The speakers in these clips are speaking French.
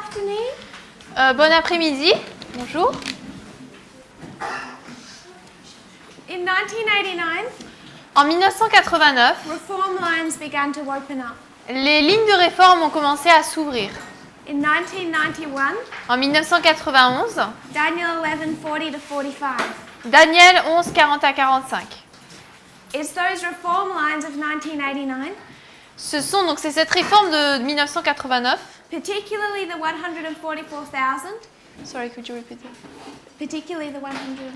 afternoon. Bon après-midi. Bonjour. In 1989, En 1989, reform lines began to open up. les lignes de réforme ont commencé à s'ouvrir. In 1991, En 1991, Daniel 11:40 to 45. Daniel 11, 40 à 45. It's those reform lines of 1989, C'est cette réforme de 1989. particularly the 144,000, Sorry, could you repeat it? particularly the 100,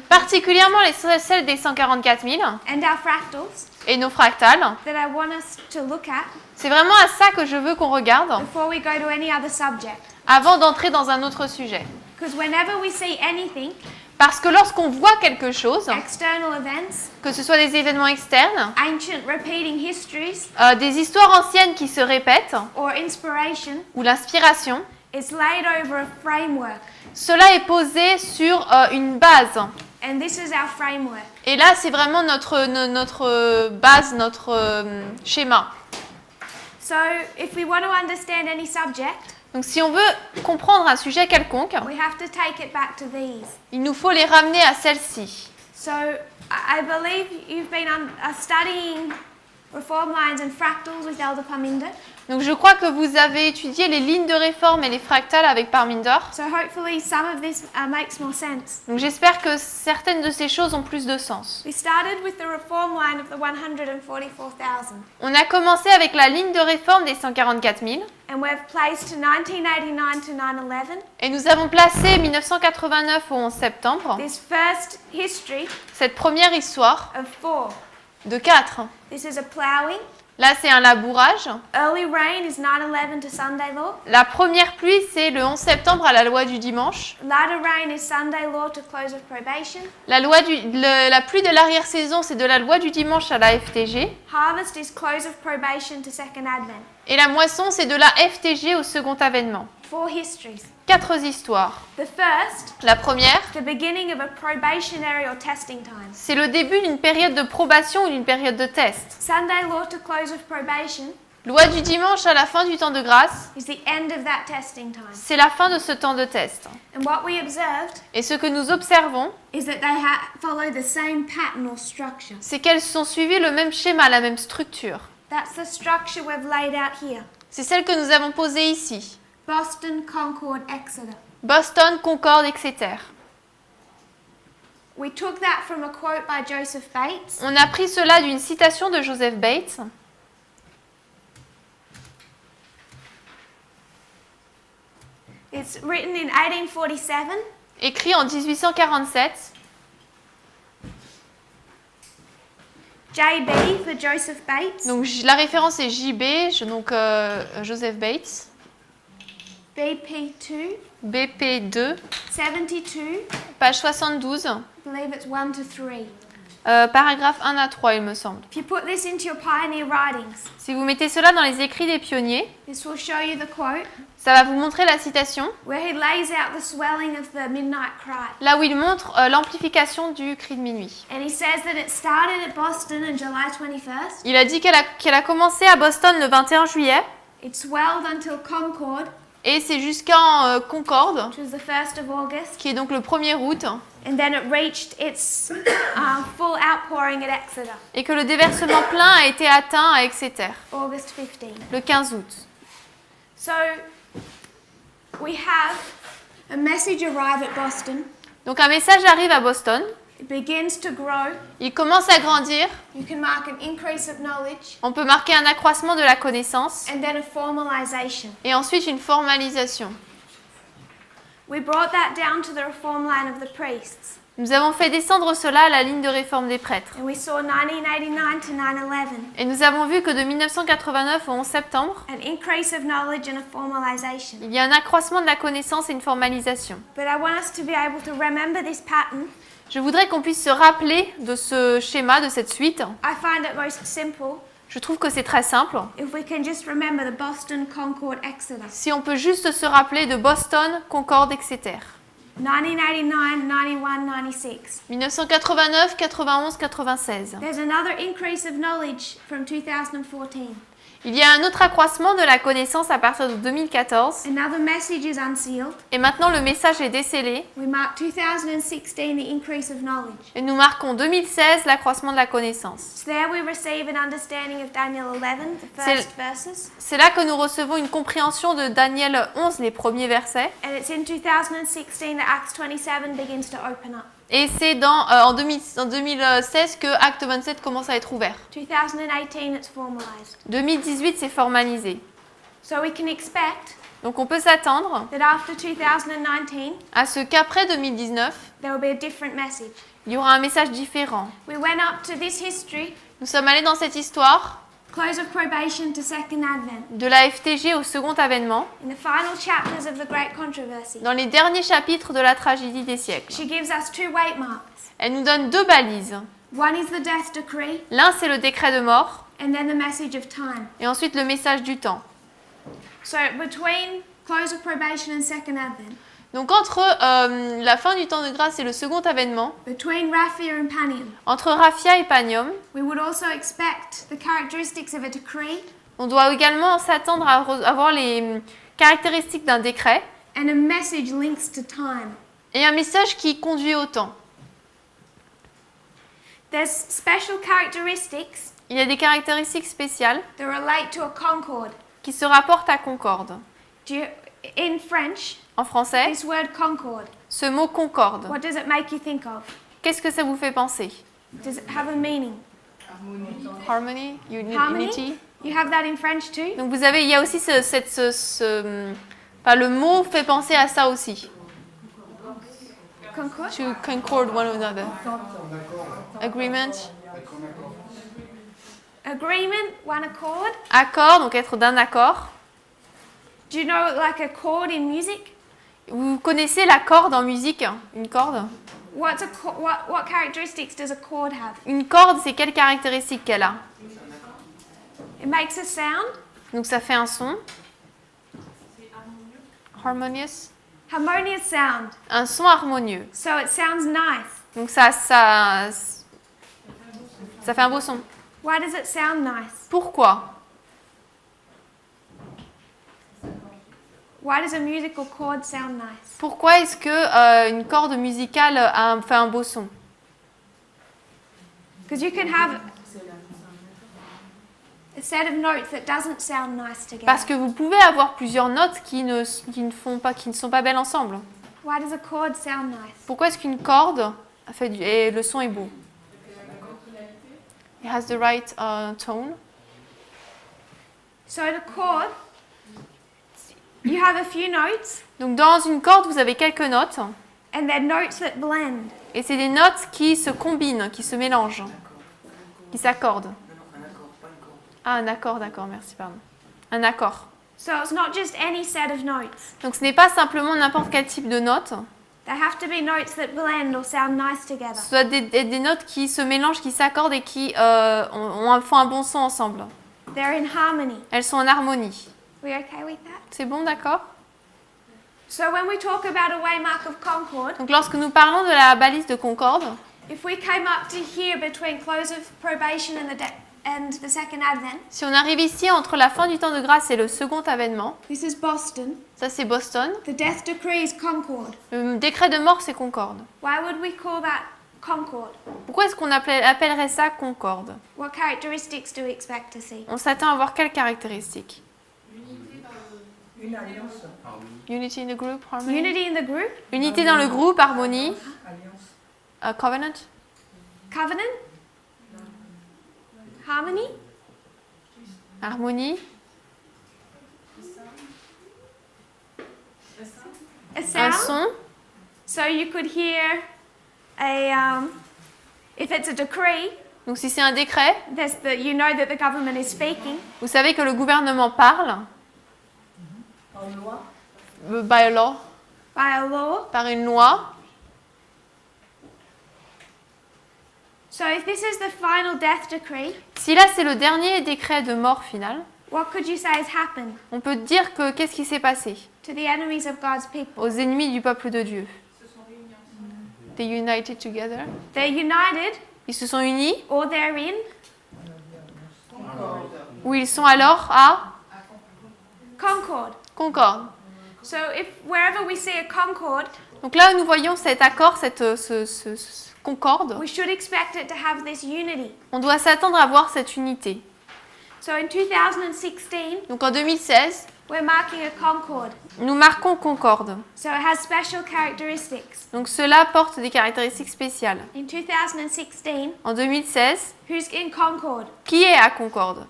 Particulièrement celles des 144 000 and our fractals et nos fractales. that I want us to look at C'est vraiment à ça que je veux qu'on regarde before we go to any other subject. avant d'entrer dans un autre sujet. Because whenever we see anything, Parce que lorsqu'on voit quelque chose, external events, que ce soit des événements externes, ancient repeating histories, des histoires anciennes qui se répètent, or inspiration, ou l'inspiration, it's laid over a framework. cela est posé sur une base. And this is our framework. Et là, c'est vraiment notre base, notre schéma. So if we want to understand any subject, Donc si on veut comprendre un sujet quelconque, we have to take it back to these. il nous faut les ramener à celle-ci. So I believe you've been studying reform lines and fractals with Elder Parminder. Donc je crois que vous avez étudié les lignes de réforme et les fractales avec Parminder. So hopefully some of this makes more sense. Donc j'espère que certaines de ces choses ont plus de sens. We started with the reform line of the 144,000. On a commencé avec la ligne de réforme des 144 000 And we've placed 1989 to 9/11. et nous avons placé 1989 au 11 septembre, This first history cette première histoire of 4. de 4. This is a ploughing. Là, c'est un labourage. Early rain is 9/11 to Sunday law. La première pluie, c'est le 11 septembre à la loi du dimanche. Latter rain is Sunday law to close of probation. La pluie de l'arrière-saison, c'est de la loi du dimanche à la FTG. Harvest is close of probation to second advent. Et la moisson, c'est de la FTG au second avènement. 4 histories. 4 histoires. The first, La première, the beginning of a probationary or testing time. c'est le début d'une période de probation ou d'une période de test. Sunday law to close of probation Loi du dimanche à la fin du temps de grâce, is the end of that testing time. c'est la fin de ce temps de test. And what we observed Et ce que nous observons, is that they follow the same pattern or structure. c'est qu'elles ont suivi le même schéma, la même structure. That's the structure we've laid out here. C'est celle que nous avons posée ici. Boston, Concord, Exeter. Boston, Concorde, Exeter. We took that from a quote by Joseph Bates. On a pris cela d'une citation de Joseph Bates. It's written in 1847. Écrit en 1847. JB for Joseph Bates. Donc la référence est JB, donc Joseph Bates. BP2, BP2, 72. page 72, I believe it's 1 to 3. paragraphe 1 à 3, il me semble. If you put this into your pioneer writings, Si vous mettez cela dans les écrits des pionniers, this will show you the quote ça va vous montrer la citation, where he lays out the swelling of the midnight cry. là où il montre l'amplification du cri de minuit. And he says that it started at Boston on July 21st. Il a dit qu'elle a commencé à Boston le 21 juillet, It swelled until Concord, et c'est jusqu'en Concorde, which was the 1st of August. qui est donc le 1er août, And then it reached its full outpouring at Exeter, et que le déversement plein a été atteint à Exeter, August 15. le 15 août. So we have a message arrive at Boston. Donc un message arrive à Boston, It begins to grow. il commence à grandir, You can mark an increase of knowledge on peut marquer un accroissement de la connaissance, and then a formalization. et ensuite une formalisation. We brought that down to the reform line of the priests. Nous avons fait descendre cela à la ligne de réforme des prêtres. And we saw 1989 to 9/11, Et nous avons vu que de 1989 au 11 septembre, an increase of knowledge and a formalization. il y a un accroissement de la connaissance et une formalisation. But I want us to be able to remember this pattern. Je voudrais qu'on puisse se rappeler de ce schéma, de cette suite. I find it most simple Je trouve que c'est très simple. if we can just remember the Boston, Concord, Exeter. Si on peut juste se rappeler de Boston, Concorde, Exeter. 1989, 91, 96. 1989, 91, 96. There's another increase of knowledge from 2014. Il y a un autre accroissement de la connaissance à partir de 2014. Another message is unsealed. Et maintenant, le message est décelé. We mark 2016 the increase of knowledge. Et nous marquons 2016 l'accroissement de la connaissance. So there we receive an understanding of Daniel 11, the first verses. C'est là que nous recevons une compréhension de Daniel 11, les premiers versets. And it's in 2016 that Acts 27 begins to open up. Et c'est en 2016 que Acte 27 commence à être ouvert. 2018 it's formalized. 2018, c'est formalisé. So we can expect Donc on peut s'attendre that after 2019 à ce qu'après 2019, there will be a different message. il y aura un message différent. We went up to this history, Nous sommes allés dans cette histoire close of probation to second advent, de la FTG au second avènement, in the final chapters of the great controversy. dans les derniers chapitres de la tragédie des siècles. She gives us two weight marks. Elle nous donne deux balises. One is the death decree, L'un, c'est le décret de mort, and then the message of time. et ensuite le message du temps. So between close of probation and second advent, Donc entre la fin du temps de grâce et le second avènement, between Raphia and Panium, entre Raphia et Panium, we would also expect the characteristics of a decree on doit également s'attendre à avoir les caractéristiques d'un décret and a message links to time. et un message qui conduit au temps. There's special characteristics Il y a des caractéristiques spéciales that relate to a concord. qui se rapportent à concorde. In French, En français, this word concord, ce mot concorde, what does it make you think of? qu'est-ce que ça vous fait penser? Does it have a meaning? Harmony, Harmony? unity. You have that in French too? Donc vous avez, il y a aussi le mot fait penser à ça aussi. Concord? To concord one another. Agreement. Agreement, one accord. Accord, donc être d'un accord. Do you know like a chord in music? Vous connaissez la corde en musique? Une corde? What characteristics does a chord have? Une corde, c'est quelles caractéristiques qu'elle a? It makes a sound. Donc ça fait un son. Harmonious. Harmonious sound. Un son harmonieux. So it sounds nice. Donc ça fait un beau son. Why does it sound nice? Pourquoi? Why does a musical chord sound nice? Pourquoi est-ce que une corde musicale fait un beau son? Because you can have a set of notes that doesn't sound nice together. Parce que vous pouvez avoir plusieurs notes qui ne sont pas belles ensemble. Why does a chord sound nice? Pourquoi est-ce qu'une corde et le son est beau? It has the right tone. So the chord, you have a few notes, Donc dans une corde, vous avez quelques notes. and they're notes that blend. Et c'est des notes qui se combinent, qui se mélangent, qui s'accordent. Ah, un accord, d'accord, merci, pardon. Un accord. So it's not just any set of notes. Donc ce n'est pas simplement n'importe quel type de note. They have to be notes that blend or sound nice together. Ce sont des notes qui se mélangent, qui s'accordent et qui font un bon son ensemble. They're in harmony. Elles sont en harmonie. We okay with that? C'est bon, d'accord? So when we talk about a waymark of concord, Donc lorsque nous parlons de la balise de concorde, if we came up to here between close of probation and the second advent, si on arrive ici entre la fin du temps de grâce et le second avènement, this is Boston. ça c'est Boston, The death decree is concord. le décret de mort c'est concorde. Why would we call that concord? Pourquoi est-ce qu'on appellerait ça concorde? What characteristics do we expect to see? On s'attend à voir quelles caractéristiques? Une alliance. Unity in the group, harmony. Unity in the group, Unité dans le groupe, harmonie, Alliance. covenant, covenant, harmony, harmonie, a un sound. son. So you could hear if it's a decree, Donc si c'est un décret, you know that the government is speaking. vous savez que le gouvernement parle, En loi. by a law, By a law. par une loi. So if this is the final death decree, Si là c'est le dernier décret de mort final, what could you say has happened on peut dire que qu'est-ce qui s'est passé to the enemies of God's people? aux ennemis du peuple de Dieu? They united together. They're united, Ils se sont unis or they're in, où ils sont alors à Concord. Concorde. So if wherever we see a concord, Donc là, nous voyons cet accord, ce concorde. we should expect it to have this unity. On doit s'attendre à voir cette unité. So in 2016, Donc en 2016, we're marking a concord. nous marquons concorde. So it has special characteristics. Donc cela porte des caractéristiques spéciales. In 2016, En 2016, who's in Concord? qui est à Concorde?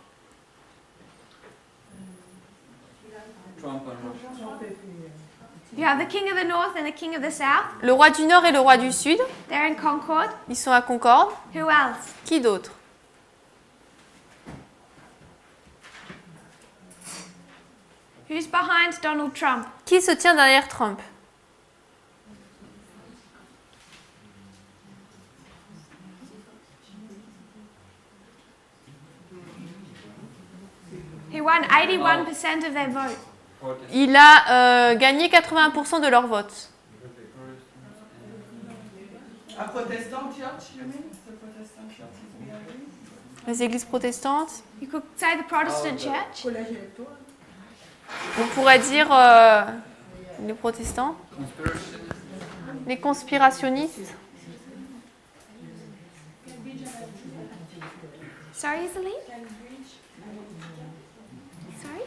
You have the king of the north and the king of the south. Le roi du Nord et le roi du Sud, They're in Concord. ils sont à Concorde. Who else? Qui d'autre? Who's behind Donald Trump? Qui se tient derrière Trump? He won 81% of their vote. Il a gagné 80% de leur vote. A Protestant church, you mean? The Protestant church is behind you? Les églises protestantes. You could say the Protestant church. Collège électoral. On pourrait dire les protestants. Les conspirationnistes. Sorry, Iseline? Sorry?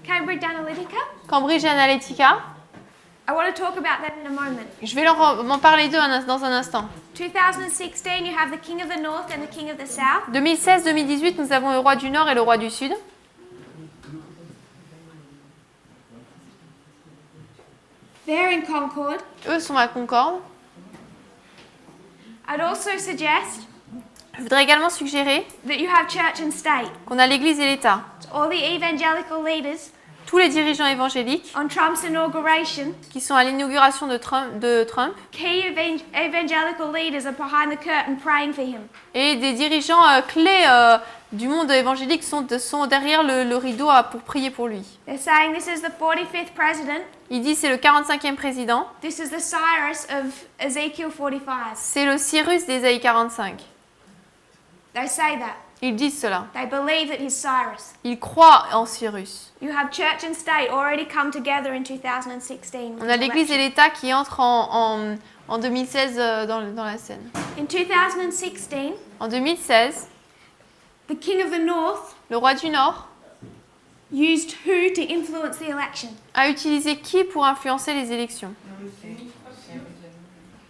Cambridge Analytica. Cambridge Analytica. I want to talk about that in a moment. Je vais m'en parler d'eux dans un instant. 2016, you have the king of the north and the king of the south. 2016-2018, nous avons le roi du Nord et le roi du Sud. They're in Concord. Eux sont à Concorde. I'd also suggest Je voudrais également suggérer that you have church and state. qu'on a l'Église et l'État. All the evangelical leaders Tous les dirigeants évangéliques on Trump's inauguration, qui sont à l'inauguration de Trump key evangelical leaders are behind the curtain praying for him. et des dirigeants clés du monde évangélique sont derrière le rideau pour prier pour lui. They're saying this is the 45th president. Il dit c'est le 45e président, This is the Cyrus of Ezekiel 45. c'est le Cyrus d'Ésaïe 45. They say that. Ils disent cela. They believe that he's Cyrus. Ils croient en Cyrus. You have church and state already come together in 2016. with On a his l'Église et election. l'État qui entrent en 2016 dans la scène. In 2016, En 2016, the king of the north le roi du Nord used who to influence the election? a utilisé qui pour influencer les élections?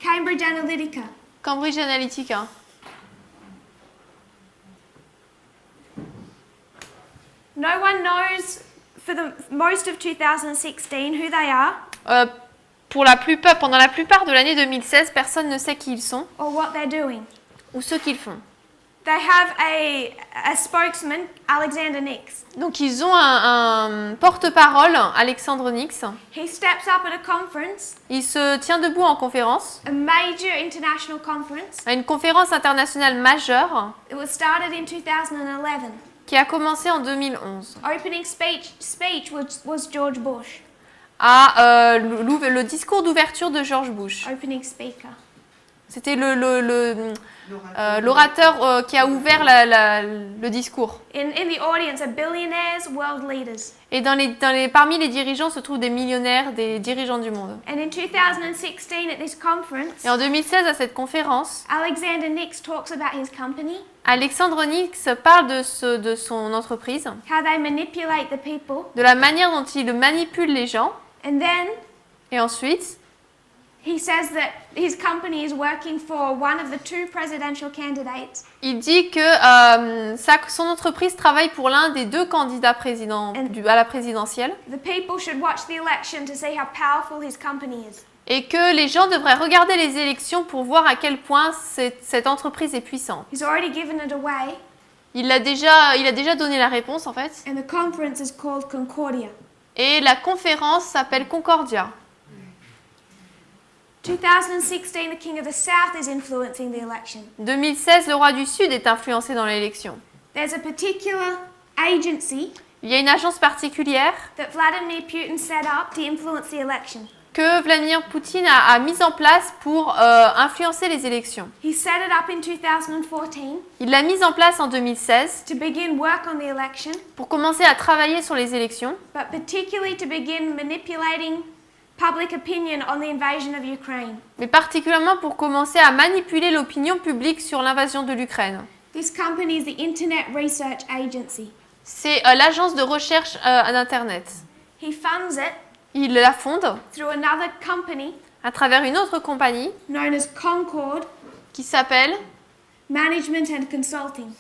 Cambridge Analytica. Cambridge Analytica. No one knows for the most of 2016 who they are Pendant la plupart de l'année 2016, personne ne sait qui ils sont or what they're doing. ou ce qu'ils font. They have a spokesman, Alexander Nix. Donc ils ont un porte-parole, Alexandre Nix. He steps up at a conference, Il se tient debout en conférence, a major international conference. à une conférence internationale majeure It was started in 2011. qui a commencé en 2011. Opening speech was George Bush, Le discours d'ouverture de George Bush. opening speaker. C'était l'orateur qui a ouvert le discours. In the audience are billionaires, world leaders. Et parmi les dirigeants se trouvent des millionnaires, des dirigeants du monde. And in 2016 at this conference, Et en 2016, à cette conférence, Alexander Nix talks about his company, Alexandre Nix parle de son entreprise, how they manipulate the people, de la manière dont il manipule les gens. and then Et ensuite, he says that his company is working for one of the two presidential candidates, il dit que son entreprise travaille pour l'un des deux candidats à la présidentielle the people should watch the election to see how powerful his company is. et que les gens devraient regarder les élections pour voir à quel point cette entreprise est puissante. He's already given it away, Il a déjà donné la réponse en fait. and the conference is called Concordia. Et la conférence s'appelle Concordia. 2016, the king of the south is influencing the election. 2016, le roi du Sud est influencé dans l'élection. There's a particular agency Il y a une agence particulière that Vladimir Putin set up to influence the election. que Vladimir Poutine a mis en place pour influencer les élections. He set it up in 2014 Il l'a mise en place en 2016 to begin work on the election, pour commencer à travailler sur les élections, but particularly to begin manipulating public opinion on the invasion of Ukraine. mais particulièrement pour commencer à manipuler l'opinion publique sur l'invasion de l'Ukraine. This company is the Internet Research Agency. C'est l'agence de recherche d'Internet. He funds it Il la fonde through another company à travers une autre compagnie known as Concord qui s'appelle Management and Consulting.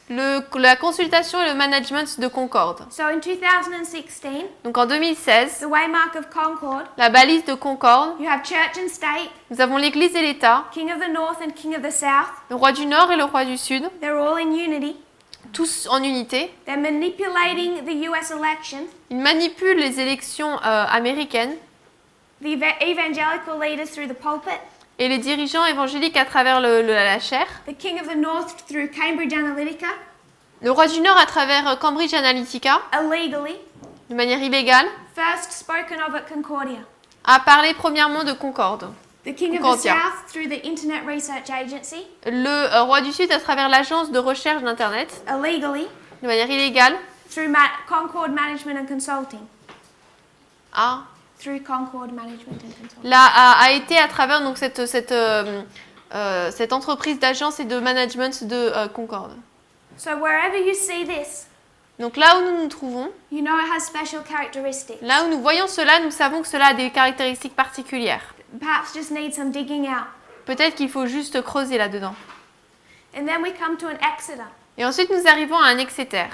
la consultation et le management de Concorde. So in 2016, Donc en 2016, the waymark of Concord, la balise de Concorde, you have church and state, nous avons l'Église et l'État, king of the north and king of the south. le roi du Nord et le roi du Sud, They're all in unity. tous en unité. They're manipulating the US election. Ils manipulent les élections américaines The evangelical leaders through the pulpit, et les dirigeants évangéliques à travers la chair, the king of the north through Cambridge Analytica, le roi du Nord à travers Cambridge Analytica, illegally, de manière illégale, first spoken of at Concordia. a parlé premièrement de Concorde. The king of the Concordia. south through the Internet Research Agency, Le roi du Sud à travers l'agence de recherche d'Internet, illegally, de manière illégale, through Concord Management and Consulting. Through Concord Management and Consulting. a été à travers donc, cette entreprise d'agence et de management de Concorde. So wherever you see this, Donc là où nous nous trouvons, you know it has special characteristics. là où nous voyons cela, nous savons que cela a des caractéristiques particulières. Perhaps just need some digging out. Peut-être qu'il faut juste creuser là-dedans. And then we come to an Exeter. Et ensuite nous arrivons à un Exeter.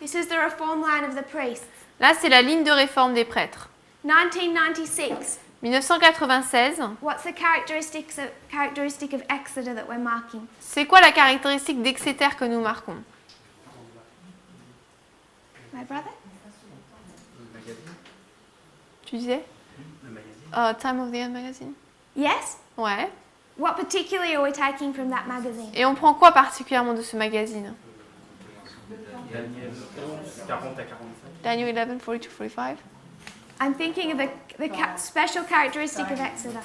This is the reform line of the priests. Là c'est la ligne de réforme des prêtres. 1996. 1996, What's the characteristic of Exeter that we're marking? c'est quoi la caractéristique d'Exeter que nous marquons? My brother? Tu disais? Time of the End magazine. Yes? Ouais. What particularly are we taking from that magazine? Et on prend quoi particulièrement de ce magazine? Daniel 11, 40 à 45. Daniel 11, 40-45. I'm thinking of the special characteristic of Exeter.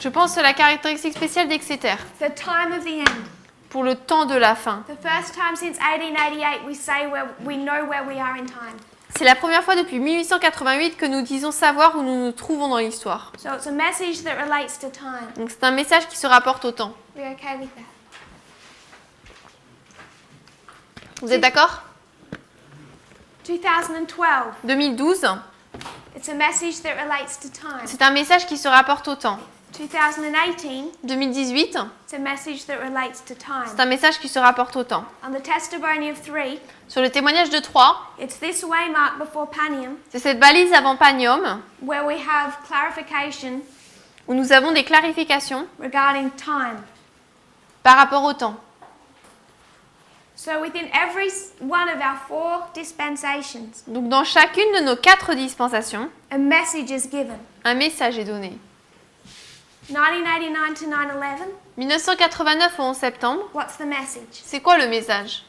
Je pense à la caractéristique spéciale d'Exeter. The time of the end. Pour le temps de la fin. The first time since 1888 we say we know where we are in time. C'est la première fois depuis 1888 que nous disons savoir où nous nous trouvons dans l'histoire. So it's a message that relates to time. Donc c'est un message qui se rapporte au temps. We're okay with that. Vous êtes d'accord? 2012. 2012, It's a message that relates to time. c'est un message qui se rapporte au temps. 2018. 2018, It's a message that relates to time. c'est un message qui se rapporte au temps. On the testimony of 3, Sur le témoignage de 3, it's this waymark before Panium c'est cette balise avant Panium where we have clarification où nous avons des clarifications regarding time. par rapport au temps. So within every one of our 4 dispensations, Donc dans chacune de nos 4 dispensations, a message is given. un message est donné. 1989 to 9/11, 1989 au 11 septembre, what's the message? c'est quoi le message?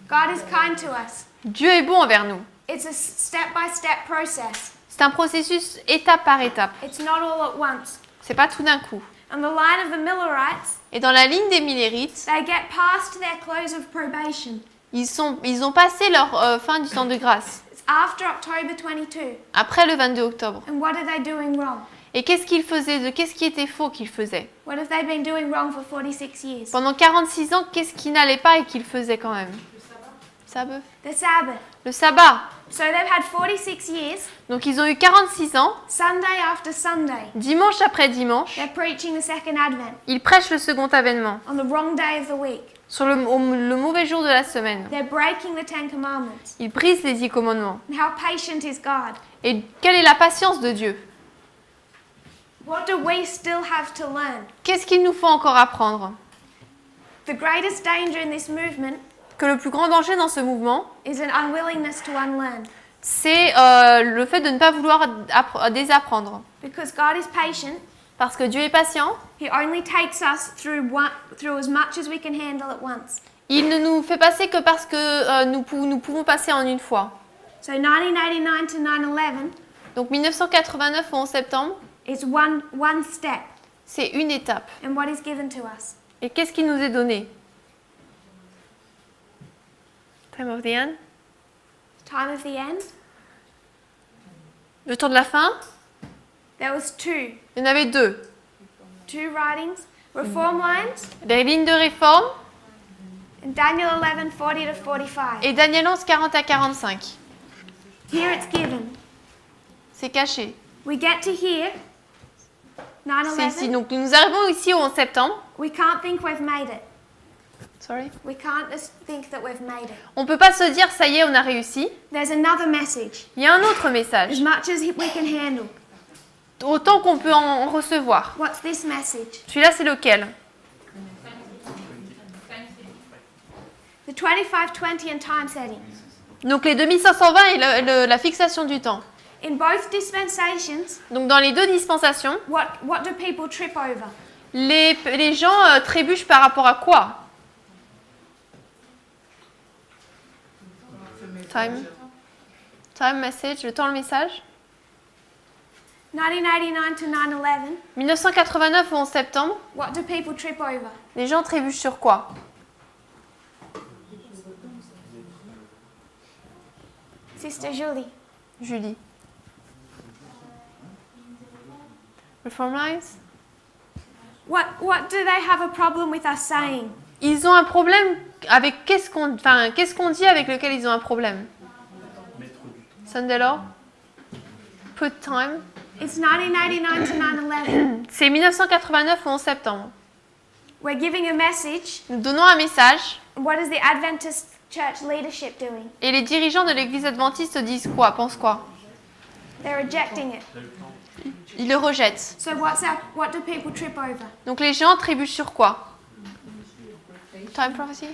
God is kind to us. Dieu est bon envers nous. It's a step-by-step process. C'est un processus étape par étape. It's not all at once. C'est pas tout d'un coup. On the line of the Millerites, Et dans la ligne des Millérites, they get past their close of probation. ils ont passé leur fin du temps de grâce, It's after October 22. après le 22 octobre. And what are they doing wrong? Et qu'est-ce qu'ils faisaient? Qu'est-ce qui était faux qu'ils faisaient? What have they been doing wrong for 46 years? Pendant 46 ans, qu'est-ce qui n'allait pas et qu'ils faisaient quand même? Sabbat. The Sabbath. Le sabbat. So they've had 46 years, Donc ils ont eu 46 ans, Sunday after Sunday. dimanche après dimanche, They're preaching the second advent ils prêchent le second avènement, on the wrong day of the week. sur le mauvais jour de la semaine. They're breaking the 10 Commandments. Ils brisent les 10 commandements. And how patient is God? Et quelle est la patience de Dieu? What do we still have to learn? Qu'est-ce qu'il nous faut encore apprendre? The greatest danger in this movement Que le plus grand danger dans ce mouvement, is an unwillingness to unlearn. c'est le fait de ne pas vouloir désapprendre. Because God is patient, Parce que Dieu est patient, He only takes us through as much as we can handle at once. il ne nous fait passer que parce que nous pouvons passer en une fois. So 1989 to 9/11 Donc 1989 au 11 septembre, is one step c'est une étape. in what is given to us. Et qu'est-ce qui nous est donné? Time of the end. Time of the end. Le temps de la fin, There was two il y en avait deux. writings, reform lines Les lignes de réforme in Daniel 11:40 to 45. et Daniel 11, 40 à 45. Here it's given. C'est caché. We get to here, C'est ici. 9/11. Donc nous arrivons ici au 11 septembre. We can't think we've made it. Sorry. We can't just think that we've made it. On ne peut pas se dire ça y est, on a réussi. There's another message. Il y a un autre As message. much as we can handle. Autant qu'on peut en recevoir. What's this message? Celui-là, c'est lequel? The 25:20 and time setting. Donc les 2520 et la fixation du temps. In both dispensations, Donc dans les deux dispensations, what do people trip over? les gens trébuchent par rapport à quoi? Time message, le temps, le message. 1989 to 9/11, 1989 au 11 septembre, what do people trip over? les gens trébuchent sur quoi? Sister Julie. Julie. Reform lines. What do they have a problem with us saying? Ils ont un problème avec qu'est-ce qu'on dit avec lequel ils ont un problème? Mettre du temps. Sunday law. Put time. It's 1989 to 9/11. C'est 1989 au 11 septembre. We're giving a message. Nous donnons un message What is the Adventist church leadership doing? et les dirigeants de l'église adventiste disent quoi? Pensent quoi? They're rejecting it. Ils le rejettent. So what do people trip over? Donc les gens trébuchent sur quoi? Time prophecy.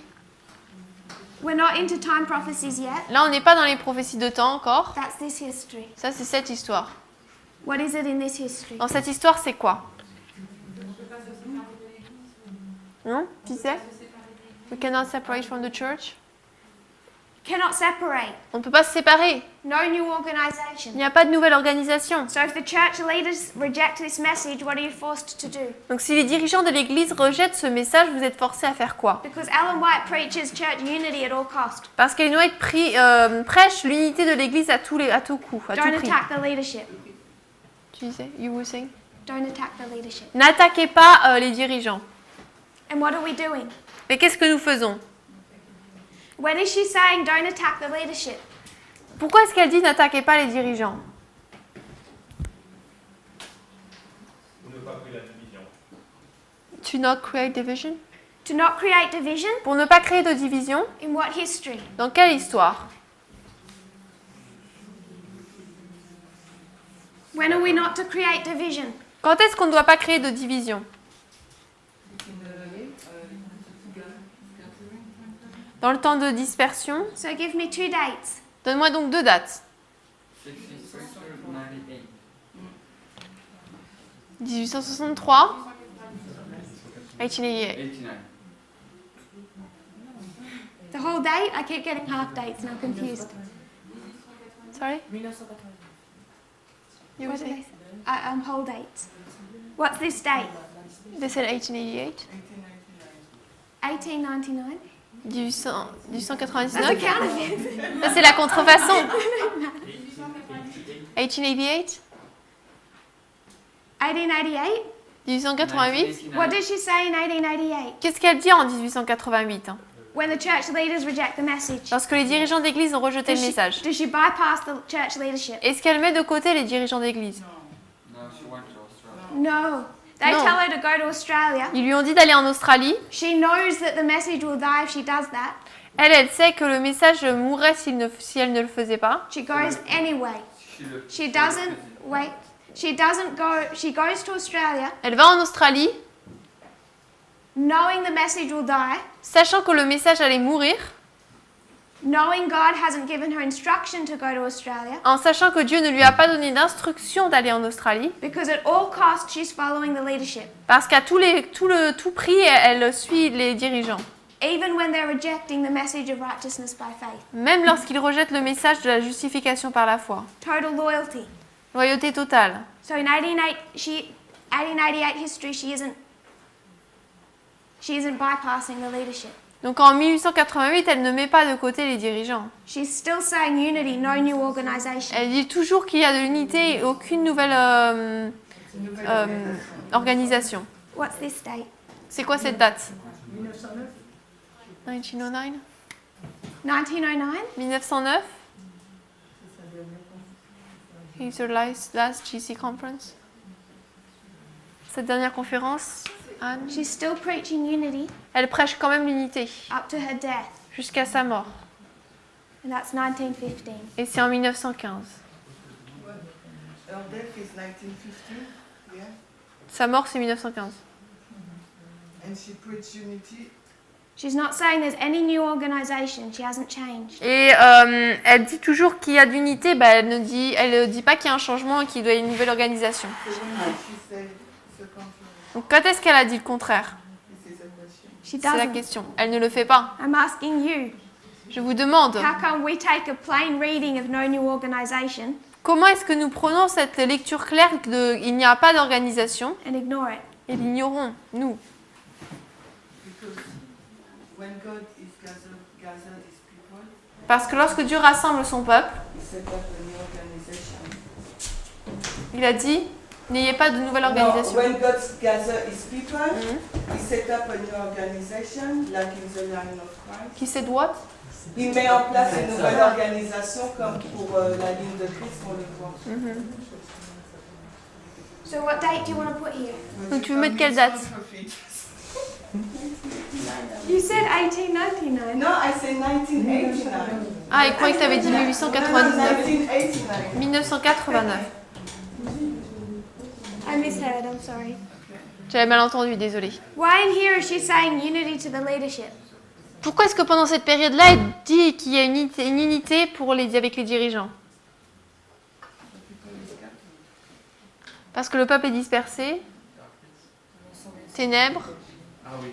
We're not into time prophecies yet. Là, on n'est pas dans les prophéties de temps encore. That's this history. Ça, c'est cette histoire. What is it in this history? Dans cette histoire, c'est quoi? Non? Tu sais? We cannot separate from the church. Cannot separate. On ne peut pas se séparer. No new Il organization. n'y a pas de nouvelle organisation. So if the church leaders reject this message, what are you forced to do? Donc si les dirigeants de l'église rejettent ce message, vous êtes forcés à faire quoi? Because Ellen White preaches church unity at all cost. Parce qu'Ellen White prêche l'unité de l'église à tout coup, à tout Don't prix. attack the leadership. Tu disais, you were saying? Don't attack the leadership. N'attaquez pas les dirigeants. And what are we doing? Mais qu'est-ce que nous faisons? When is she saying don't attack the leadership? Pourquoi est-ce qu'elle dit n'attaquez pas les dirigeants? Pour ne pas créer la division. To not create division? To not create division? Pour ne pas créer de division? In what history? Dans quelle histoire? When are we not to create division? Quand est-ce qu'on ne doit pas créer de division? Dans le temps de dispersion. So give me two dates. Donne-moi donc deux dates. 1863. 1888. The whole date? I keep getting half dates and I'm confused. Sorry? You were What did saying? they say? Whole dates. What's this date? They said 1888. 1899? 1899. That's a counterfeit. Ça, c'est la contrefaçon. 1888. 1888? 1888. What did she say in 1888? Qu'est-ce qu'elle dit en 1888 hein? When the church leaders reject the message. Lorsque les dirigeants d'église ont rejeté le message. Does she bypass the church leadership? Est-ce qu'elle met de côté les dirigeants d'église? No. They No. tell her to go to Australia. Ils lui ont dit d'aller en Australie. She knows that the message will die if she does that. Elle sait que le message mourrait si elle ne le faisait pas. She goes anyway. She doesn't wait. She doesn't go. She goes to Australia Elle va en Australie, knowing the message will die, sachant que le message allait mourir, knowing God hasn't given her instruction to go to Australia, en sachant que Dieu ne lui a pas donné d'instruction d'aller en Australie, because at all costs she's following the leadership. parce qu'à tout prix, elle suit les dirigeants. even when they're rejecting the message of righteousness by faith. même lorsqu'ils rejettent le message de la justification par la foi. Total loyalty. Loyauté totale. So in 1888 history, she isn't bypassing the leadership. Donc en 1888, elle ne met pas de côté les dirigeants. She's still saying unity, no new organization. Elle dit toujours qu'il y a de l'unité et aucune nouvelle organisation. What's this date? C'est quoi cette date? 1909. 1909 1909? 1909 It's the last GC conference. Cette dernière conférence, Anne, She's still preaching unity elle prêche quand même l'unité up to her death, jusqu'à sa mort. and that's 1915. Et c'est en 1915. Her death is 1950, yeah? Sa mort, c'est 1915. And she preached unity. She's not saying there's any new organization. She hasn't changed. Et elle dit toujours qu'il y a de l'unité, bah, elle ne dit pas qu'il y a un changement et qu'il doit y avoir une nouvelle organisation. So when did she say the contrary? Donc quand est-ce qu'elle a dit le contraire? This is a question. She C'est la doesn't. question. Elle ne le fait pas. I'm asking you, Je vous demande, how come we take a plain reading of no new organization comment est-ce que nous prenons cette lecture claire de « il n'y a pas d'organisation and ignore it? » et l'ignorons, nous? Because when God is gathered his people, Parce que lorsque Dieu rassemble son peuple, he set up a new organization. il a dit « n'ayez pas de nouvelle No, organisation when God gathered his people, he set up a new organization, like in the line of Christ. ». Qui sait what? Il met en place une nouvelle organisation comme pour la ligne de Christ, on le voit. So what date do you want to put here? Donc tu veux mettre quelle date? You said 1899. No, I say 1989. Ah, il croyait que tu avais dit No, no, 1899. 1989. 1989. I misheard. I'm sorry. J'avais mal entendu, désolée. Why in here is she saying unity to the leadership? Pourquoi est-ce que pendant cette période-là, elle dit qu'il y a une unité avec les dirigeants? Parce que le peuple est dispersé, ténèbres. Ah oui.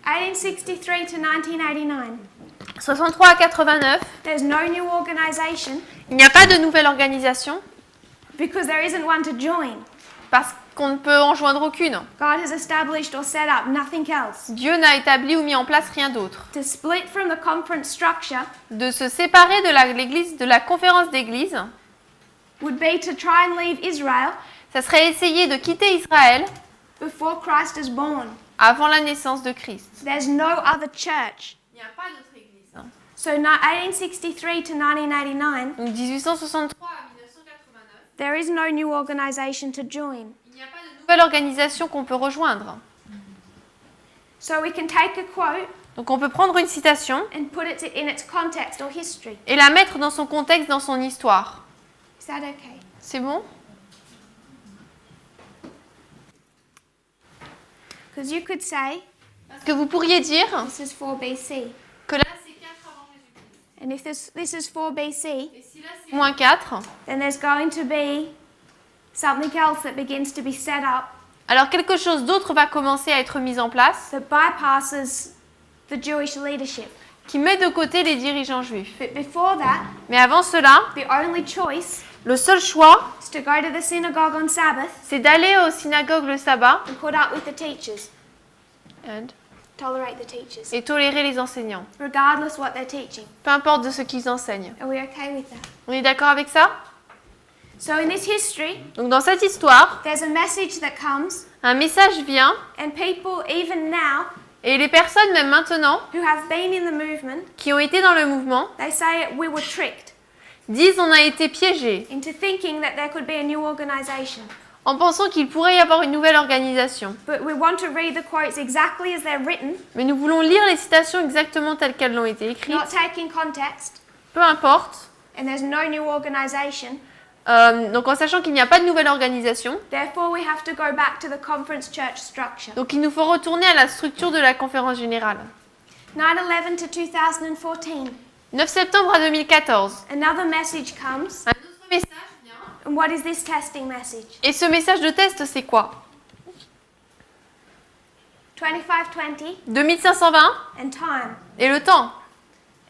(1863 to 1989). 63 à 89, There's no new organization il n'y a pas de nouvelle organisation because there isn't one to join. parce qu'on ne peut en joindre aucune. God has established or set up nothing else. Dieu n'a établi ou mis en place rien d'autre. To split from the conference structure De se séparer de la conférence d'église, would be to try and leave Israel ça serait essayer de quitter Israël before Christ is born. avant la naissance de Christ. There's no other church. Il n'y a pas d'autre église. So 1863 to 1989, Donc 1863 à 1989, there is no new organization to join. il n'y a pas de nouvelle organisation qu'on peut rejoindre. So we can take a quote Donc on peut prendre une citation and put it in its context or history. et la mettre dans son contexte, dans son histoire. Is that okay? C'est bon? Because you could say Parce que vous pourriez dire this is 4 BC. que là c'est 4 avant Jésus-Christ. And if this is 4 BC, Et si là c'est moins 4, then there's going to be something else that begins to be set up alors quelque chose d'autre va commencer à être mis en place that bypasses the Jewish leadership. qui met de côté les dirigeants juifs. But before that, Mais avant cela, the only choice le seul choix, is to go to the synagogue on Sabbath c'est d'aller aux synagogues le sabbat and put up with the teachers, tolerate the teachers, et tolérer les enseignants, regardless what they're teaching. peu importe de ce qu'ils enseignent. Are we okay with that? On est d'accord avec ça? So in this history, Donc dans cette histoire, there's a message that comes, un message vient and people, even now, et les personnes même maintenant who have been in the movement, qui ont été dans le mouvement they say we were tricked disent on a été piégés into thinking that there could be a new organization. en pensant qu'il pourrait y avoir une nouvelle organisation. But we want to read the quotes exactly as they're written, Mais nous voulons lire les citations exactement telles qu'elles ont été écrites, not taking context, peu importe. and there's no new organization. Donc en sachant qu'il n'y a pas de nouvelle organisation, Therefore, we have to go back to the conference church structure. donc il nous faut retourner à la structure de la conférence générale. 9/11 to 2014. 9 septembre à 2014. Another message comes. Un autre message vient. And what is this testing message? Et ce message de test, c'est quoi? 2520 2520 and time. et le temps.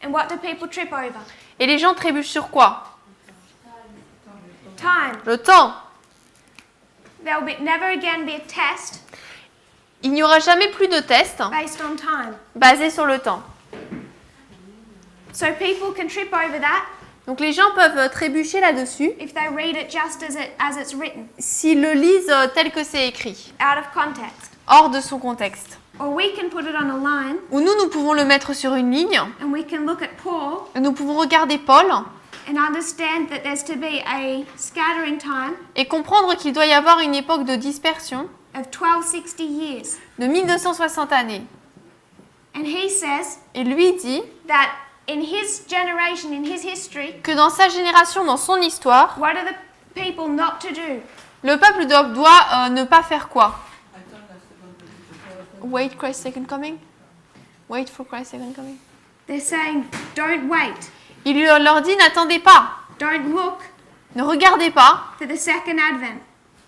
And what do people trip over? Et les gens trébuchent sur quoi? Time. Le temps. There will never again be a test Il n'y aura jamais plus de test based on time. basé sur le temps. So people can trip over that Donc les gens peuvent trébucher là-dessus if they read it just as it's written, s'ils le lisent tel que c'est écrit, out of context. hors de son contexte. Or we can put it on a line Ou nous pouvons le mettre sur une ligne, and we can look at Paul nous pouvons regarder Paul and understand that there's to be a scattering time et comprendre qu'il doit y avoir une époque de dispersion of 1260 years. de 1260 années. And he says Et lui dit that in his generation, in his history, que dans sa génération, dans son histoire, what are the people not to do? le peuple doit ne pas faire quoi? Wait Christ's second coming? Wait for Christ's second coming. They're saying, don't wait. Il leur dit n'attendez pas, Don't look ne regardez pas, for the second advent.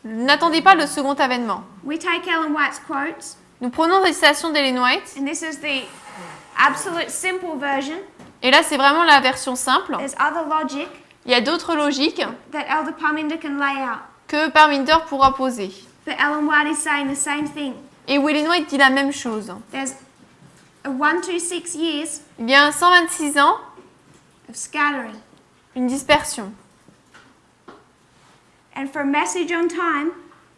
n'attendez pas le second avènement. We take Ellen White's quotes, Nous prenons des citations d'Ellen White, and this is the absolute simple version. et là c'est vraiment la version simple. There's other logic Il y a d'autres logiques that Elder Parminder can lay out. que Parminder pourra poser. But Ellen White is saying the same thing. Et Ellen White dit la même chose. There's a 126 years Il y a 126 ans, of scattering. une dispersion. And for a message on time,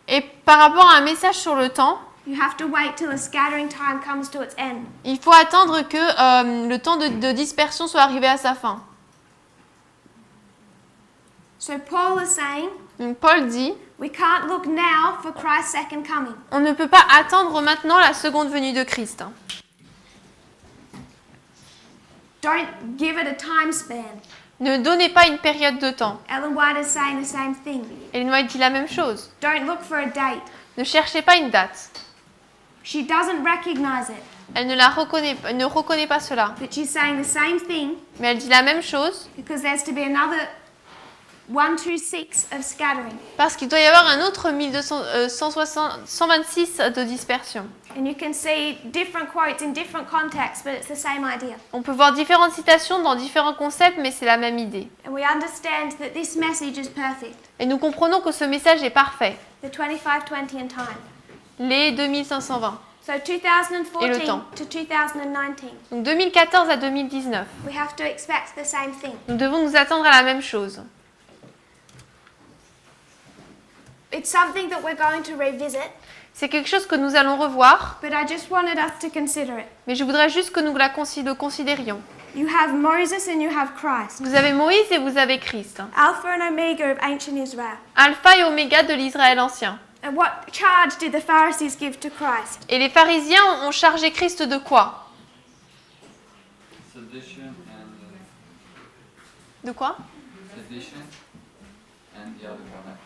Et par rapport à un message sur le temps, you have to wait till the scattering time comes to its end. il faut attendre que le temps de dispersion soit arrivé à sa fin. So Paul is saying, Donc Paul dit, we can't look now for Christ's second coming. on ne peut pas attendre maintenant la seconde venue de Christ. Don't give it a time span. Ne donnez pas une période de temps. Ellen White is saying the same thing. Ellen White dit la même chose. Don't look for a date. Ne cherchez pas une date. She doesn't recognize it, Elle ne reconnaît pas cela. but she's saying the same thing Mais elle dit la même chose because there's to be another 126 of scattering. parce qu'il doit y avoir un autre 126 de dispersion. And you can see different quotes in different contexts, but it's the same idea. On peut voir différentes citations dans différents concepts, mais c'est la même idée. And we understand that this message is perfect. Et nous comprenons que ce message est parfait. The 2520 and time. Les 2520. So Et le 2014 temps. to 2019, Donc 2014 à 2019. we have to expect the same thing. Nous devons nous attendre à la même chose. It's something that we're going to revisit, C'est quelque chose que nous allons revoir, but I just wanted us to consider it. mais je voudrais juste que nous le considérions. You have Moses and you have Christ. Vous avez Moïse et vous avez Christ. Alpha and Omega of ancient Israel. Alpha et Oméga de l'Israël ancien. And what charge did the Pharisees give to Christ? Et les pharisiens ont chargé Christ de quoi? Sedition and De quoi? sedition and the other one after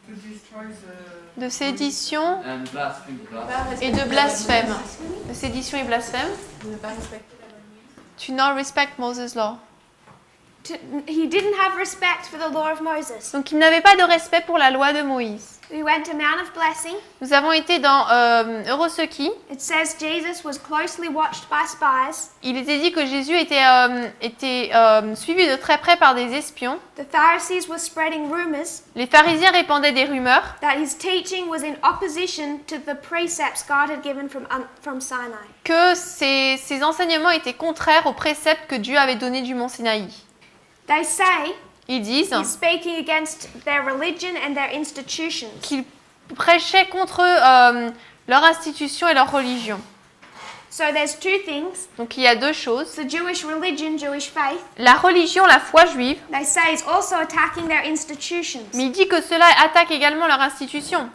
To destroy the... De sédition that. And blasphemy. et de blasphème. De sédition et blasphème. To not respect Moses' law. He didn't have respect for the law of Moses. Donc il n'avait pas de respect pour la loi de Moïse. We went to Mount of Blessing. Nous avons été dans Euroseki. It says Jesus was closely watched by spies. Il était dit que Jésus était suivi de très près par des espions. The Pharisees were spreading rumors Les pharisiens répandaient des rumeurs that his teaching was in opposition to the precepts God had given from Sinai. que ces enseignements étaient contraires aux préceptes que Dieu avait donnés du mont Sinaï. They say Ils disent he's speaking against their religion and their institutions. qu'ils prêchaient contre leur institution et leur religion. So there's two things. Donc il y a deux choses. The Jewish religion, Jewish faith, La religion, la foi juive, they say is also attacking their institutions. mais il dit que cela attaque également leur institution.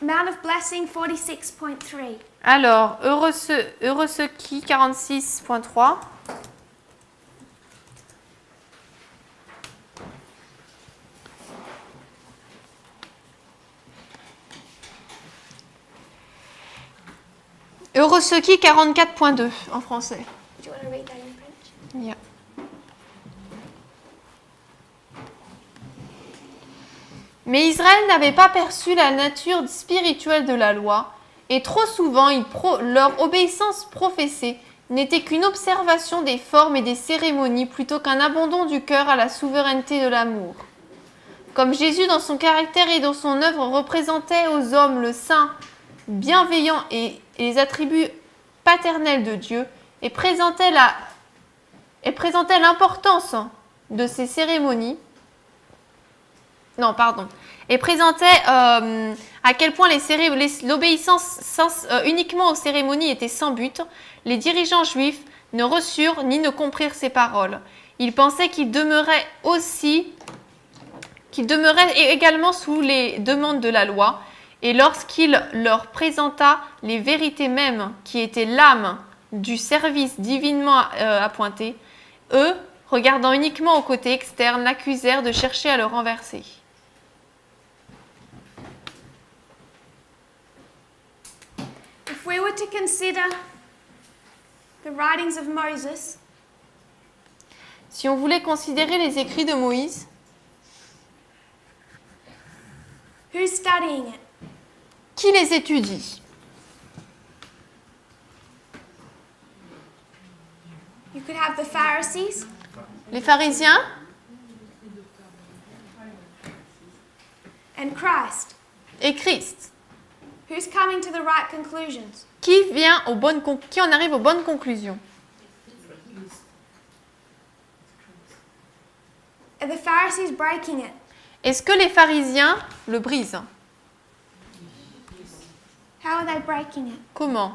Mount of Blessing 46.3. Alors, Euroseki 46.3. Euroseki 44.2 en français. Do you want to read that in French? Yeah. Mais Israël n'avait pas perçu la nature spirituelle de la loi, et trop souvent leur obéissance professée n'était qu'une observation des formes et des cérémonies plutôt qu'un abandon du cœur à la souveraineté de l'amour. Comme Jésus dans son caractère et dans son œuvre représentait aux hommes le saint, bienveillant et les attributs paternels de Dieu, et présentait l'importance de ces cérémonies, et présentait à quel point l'obéissance uniquement aux cérémonies était sans but, les dirigeants juifs ne reçurent ni ne comprirent ces paroles. Ils pensaient qu'ils demeuraient également sous les demandes de la loi, et lorsqu'il leur présenta les vérités mêmes qui étaient l'âme du service divinement appointé, eux, regardant uniquement au côté externe, l'accusèrent de chercher à le renverser. If we were to consider the writings of Moses, Si on voulait considérer les écrits de Moïse, who's studying it? qui les étudie? You could have the Pharisees, Les pharisiens and Christ. et Christ. Who's coming to the right conclusions? Qui en arrive aux bonnes conclusions? Are the Pharisees breaking it? Est-ce que les pharisiens le brisent? How are they breaking it? Comment?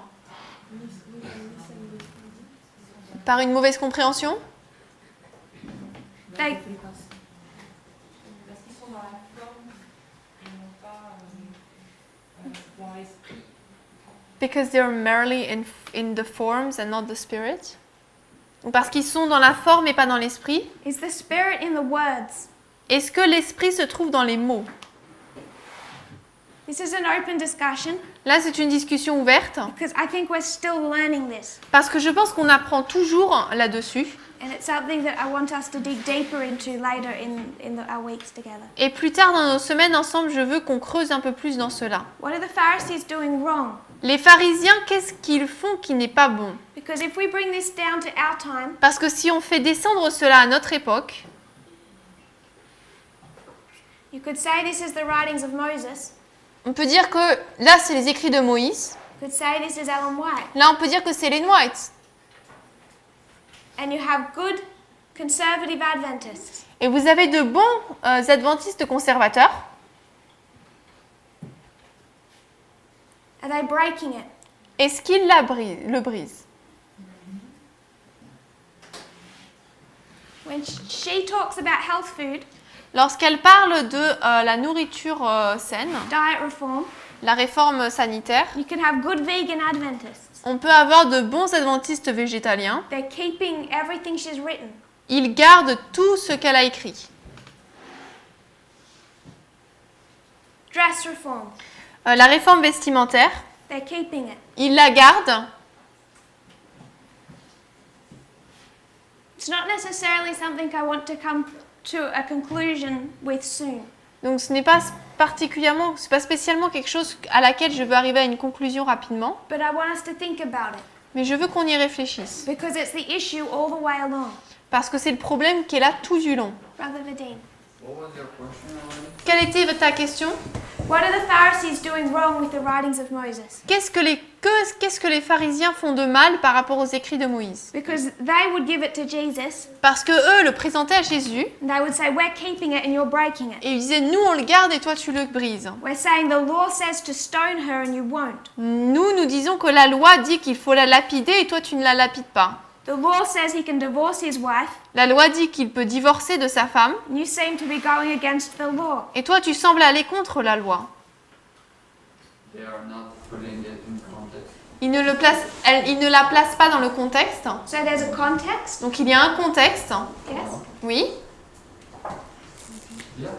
Par une mauvaise compréhension? They, Parce qu'ils sont dans la forme et non pas dans l'esprit. Because they're merely in the forms and not the spirit? Ou parce qu'ils sont dans la forme et pas dans l'esprit? is the Spirit in the words? Est-ce que l'esprit se trouve dans les mots? This is an open discussion Là, c'est une discussion ouverte because I think we're still learning this. parce que je pense qu'on apprend toujours là-dessus. And it's something that I want us to dig deeper into later our weeks together. Et plus tard dans nos semaines ensemble, je veux qu'on creuse un peu plus dans cela. What are the Pharisees doing wrong? Les pharisiens, qu'est-ce qu'ils font qui n'est pas bon? Because if we bring this down to our time, Parce que si on fait descendre cela à notre époque, you could say this is the writings of Moses. on peut dire que là, c'est les écrits de Moïse. You could say this is Ellen White. Là, on peut dire que c'est Ellen White. And you have good conservative Adventists. Et vous avez de bons adventistes conservateurs. Are they breaking it? Est-ce qu'ils le brisent? When she talks about health food, Lorsqu'elle parle de la nourriture saine, diet reform, la réforme sanitaire, you can have good vegan Adventists. on peut avoir de bons adventistes végétaliens. They're keeping everything she's written. Ils gardent tout ce qu'elle a écrit. Dress reform, La réforme vestimentaire, they're keeping it. ils la gardent. It's not necessarily something I want to come to a conclusion with soon. Donc ce n'est pas spécialement quelque chose à laquelle je veux arriver à une conclusion rapidement, But I want us to think about it mais je veux qu'on y réfléchisse. because it's the issue all the way along. Parce que c'est le problème qui est là tout du long. Brother Vadim, What was your question already? Quelle était ta question? what are the Pharisees doing wrong with the writings of Moses? Qu'est-ce que les pharisiens font de mal par rapport aux écrits de Moïse? Because they would give it to Jesus Parce que eux le présentaient à Jésus and they would say, we're keeping it and you're breaking it. et ils disaient nous on le garde et toi tu le brises. We're saying the law says to stone her and you won't. Nous disons que la loi dit qu'il faut la lapider et toi tu ne la lapides pas. The law says he can divorce his wife La loi dit qu'il peut divorcer de sa femme and you seem to be going against the law. et toi tu sembles aller contre la loi. They are not putting it in context. Il ne la place pas dans le contexte. So there's a context. Donc il y a un contexte. Yes. Oui. Yeah.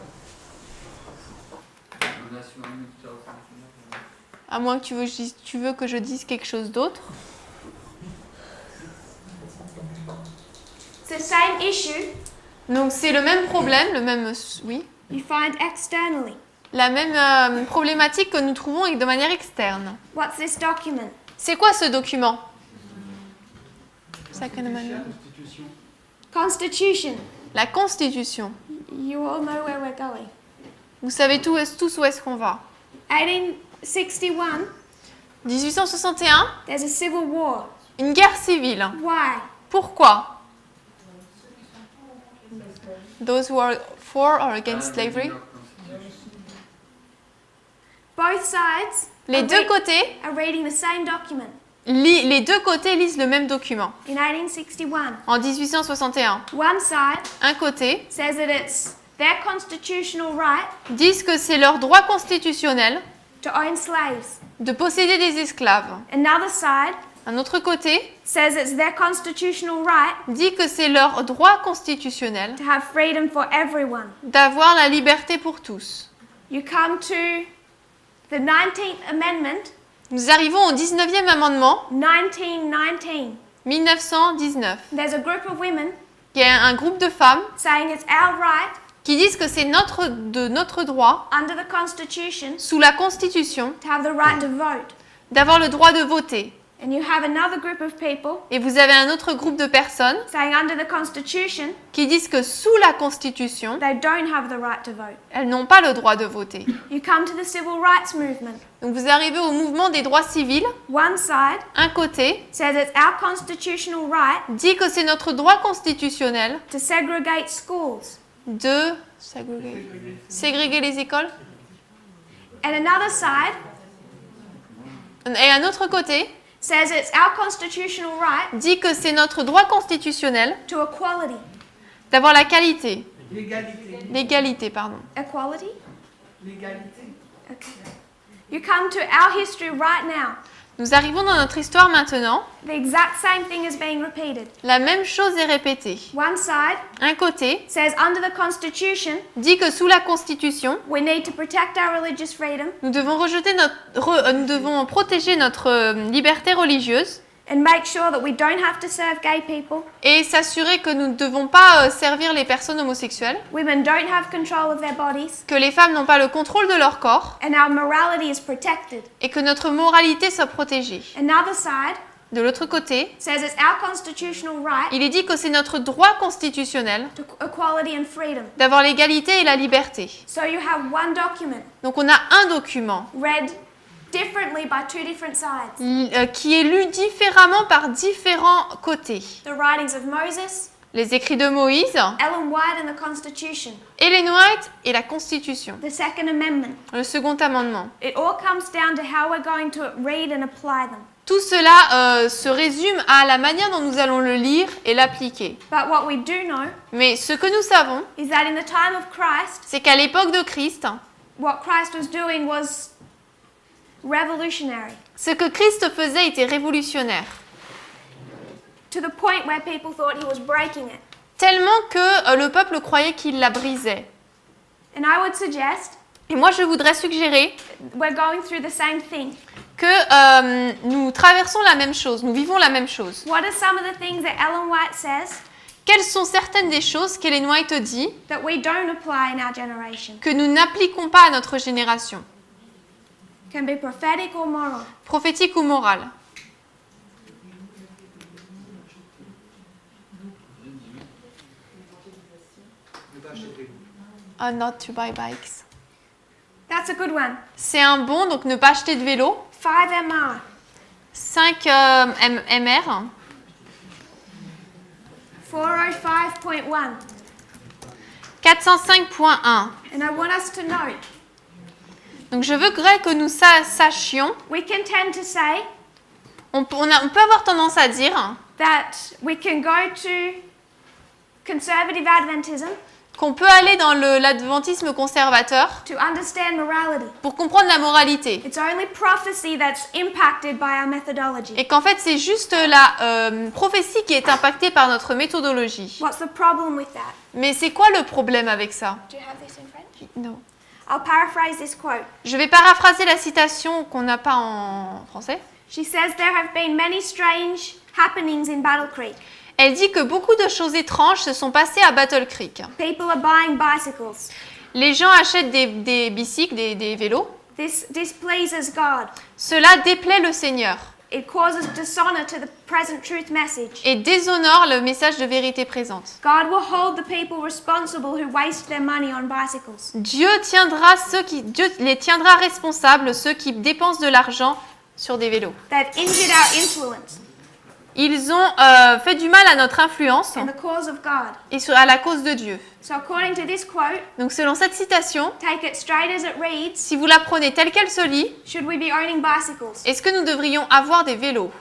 Unless you want me to tell something else. À moins que tu veux que je dise quelque chose d'autre. It's the same issue Donc c'est le même problème, oui, you find externally. la même problématique que nous trouvons de manière externe. What's this document? C'est quoi ce document? Second Amendment. Constitution. La Constitution. You all know where we're going. Vous savez tous où est-ce qu'on va. 1861, 1861, there's a civil war. une guerre civile. Why? Pourquoi? Those who are for or against slavery. Both sides Les deux côtés, are reading the same document les deux côtés lisent le même document. in 1861. En 1861, One side un côté says that it's their constitutional right disent que c'est leur droit constitutionnel to own slaves. de posséder des esclaves. Another side Un autre côté says it's their constitutional right dit que c'est leur droit constitutionnel to have freedom for everyone. d'avoir la liberté pour tous. You come to the 19th Amendment, Nous arrivons au 19e amendement, 1919. 1919. There's a group of women Il y a un groupe de femmes saying it's our right qui disent que c'est notre droit, under the Constitution sous la Constitution, to have the right to vote. d'avoir le droit de voter. And you have another group of people Et vous avez un autre groupe de personnes saying under the Constitution qui disent que sous la Constitution, they don't have the right to vote. elles n'ont pas le droit de voter. You come to the civil rights movement. Donc vous arrivez au mouvement des droits civils. One side Un côté says it's our constitutional right dit que c'est notre droit constitutionnel to segregate schools. de ségréguer les écoles. And another side Et un autre côté says it's our constitutional right dit que c'est notre droit constitutionnel to equality. d'avoir la qualité, L'égalité. pardon. Equality? L'égalité. Okay. You come to our history right now. Nous arrivons dans notre histoire maintenant. The exact same thing is being repeated. La même chose est répétée. One side Un côté says under the Constitution dit que sous la Constitution, we need to protect our religious freedom nous devons nous devons protéger notre liberté religieuse and make sure that we don't have to serve gay people. et s'assurer que nous ne devons pas servir les personnes homosexuelles, Women don't have control of their bodies que les femmes n'ont pas le contrôle de leur corps and our morality is protected. et que notre moralité soit protégée. Another side De l'autre côté, says it's our constitutional right il est dit que c'est notre droit constitutionnel to equality and freedom. d'avoir l'égalité et la liberté. So you have one document Donc on a un document read differently by two different sides. qui est lu différemment par différents côtés. The writings of Moses, Les écrits de Moïse, Ellen White and the Constitution, Ellen White et la Constitution, the Second Amendment. le second amendement. It all comes down to how we're going to read and apply them. Tout cela se résume à la manière dont nous allons le lire et l'appliquer. But what we do know Mais ce que nous savons, is that in the time of Christ, c'est qu'à l'époque de Christ, what Christ was doing was revolutionary, ce que Christ faisait était révolutionnaire. to the point where people thought he was breaking it. Tellement que le peuple croyait qu'il la brisait. And I would suggest Et moi, je voudrais suggérer we're going through the same thing. que nous traversons la même chose, nous vivons la même chose. What are some of the things that Ellen White says Quelles sont certaines des choses qu'Ellen White dit that we don't apply in our generation? que nous n'appliquons pas à notre génération, Can be prophetic or moral. prophétique ou morale? Not to buy bikes. That's a good one. C'est un bon, donc ne pas acheter de vélo. 5 MR. 5 MR. 405.1. 405.1. And I want us to note, Donc je voudrais que nous sachions, we can tend to say on peut avoir tendance à dire that we can go to conservative Adventism qu'on peut aller dans l'adventisme conservateur to understand morality. pour comprendre la moralité. It's only prophecy that's impacted by our methodology. Et qu'en fait, c'est juste la prophétie qui est impactée par notre méthodologie. What's the problem with that? Mais c'est quoi le problème avec ça? Do you have this in French? Non. I'll paraphrase this quote. Je vais paraphraser la citation qu'on n'a pas en français. She says there have been many strange happenings in Battle Creek. Elle dit que beaucoup de choses étranges se sont passées à Battle Creek. People are buying bicycles. Les gens achètent des bicycles, des vélos. This displeases God. Cela déplaît le Seigneur It causes dishonor to the present truth message. et déshonore le message de vérité présente. God will hold the people responsible who waste their money on bicycles. Dieu les tiendra responsables, ceux qui dépensent de l'argent sur des vélos. They've injured our influence Ils ont fait du mal à notre influence and the cause of God. et à la cause de Dieu. So according to this quote, Donc selon cette citation, take it straight as it reads, si vous la prenez telle qu'elle se lit, should we be owning bicycles? est-ce que nous devrions avoir des vélos?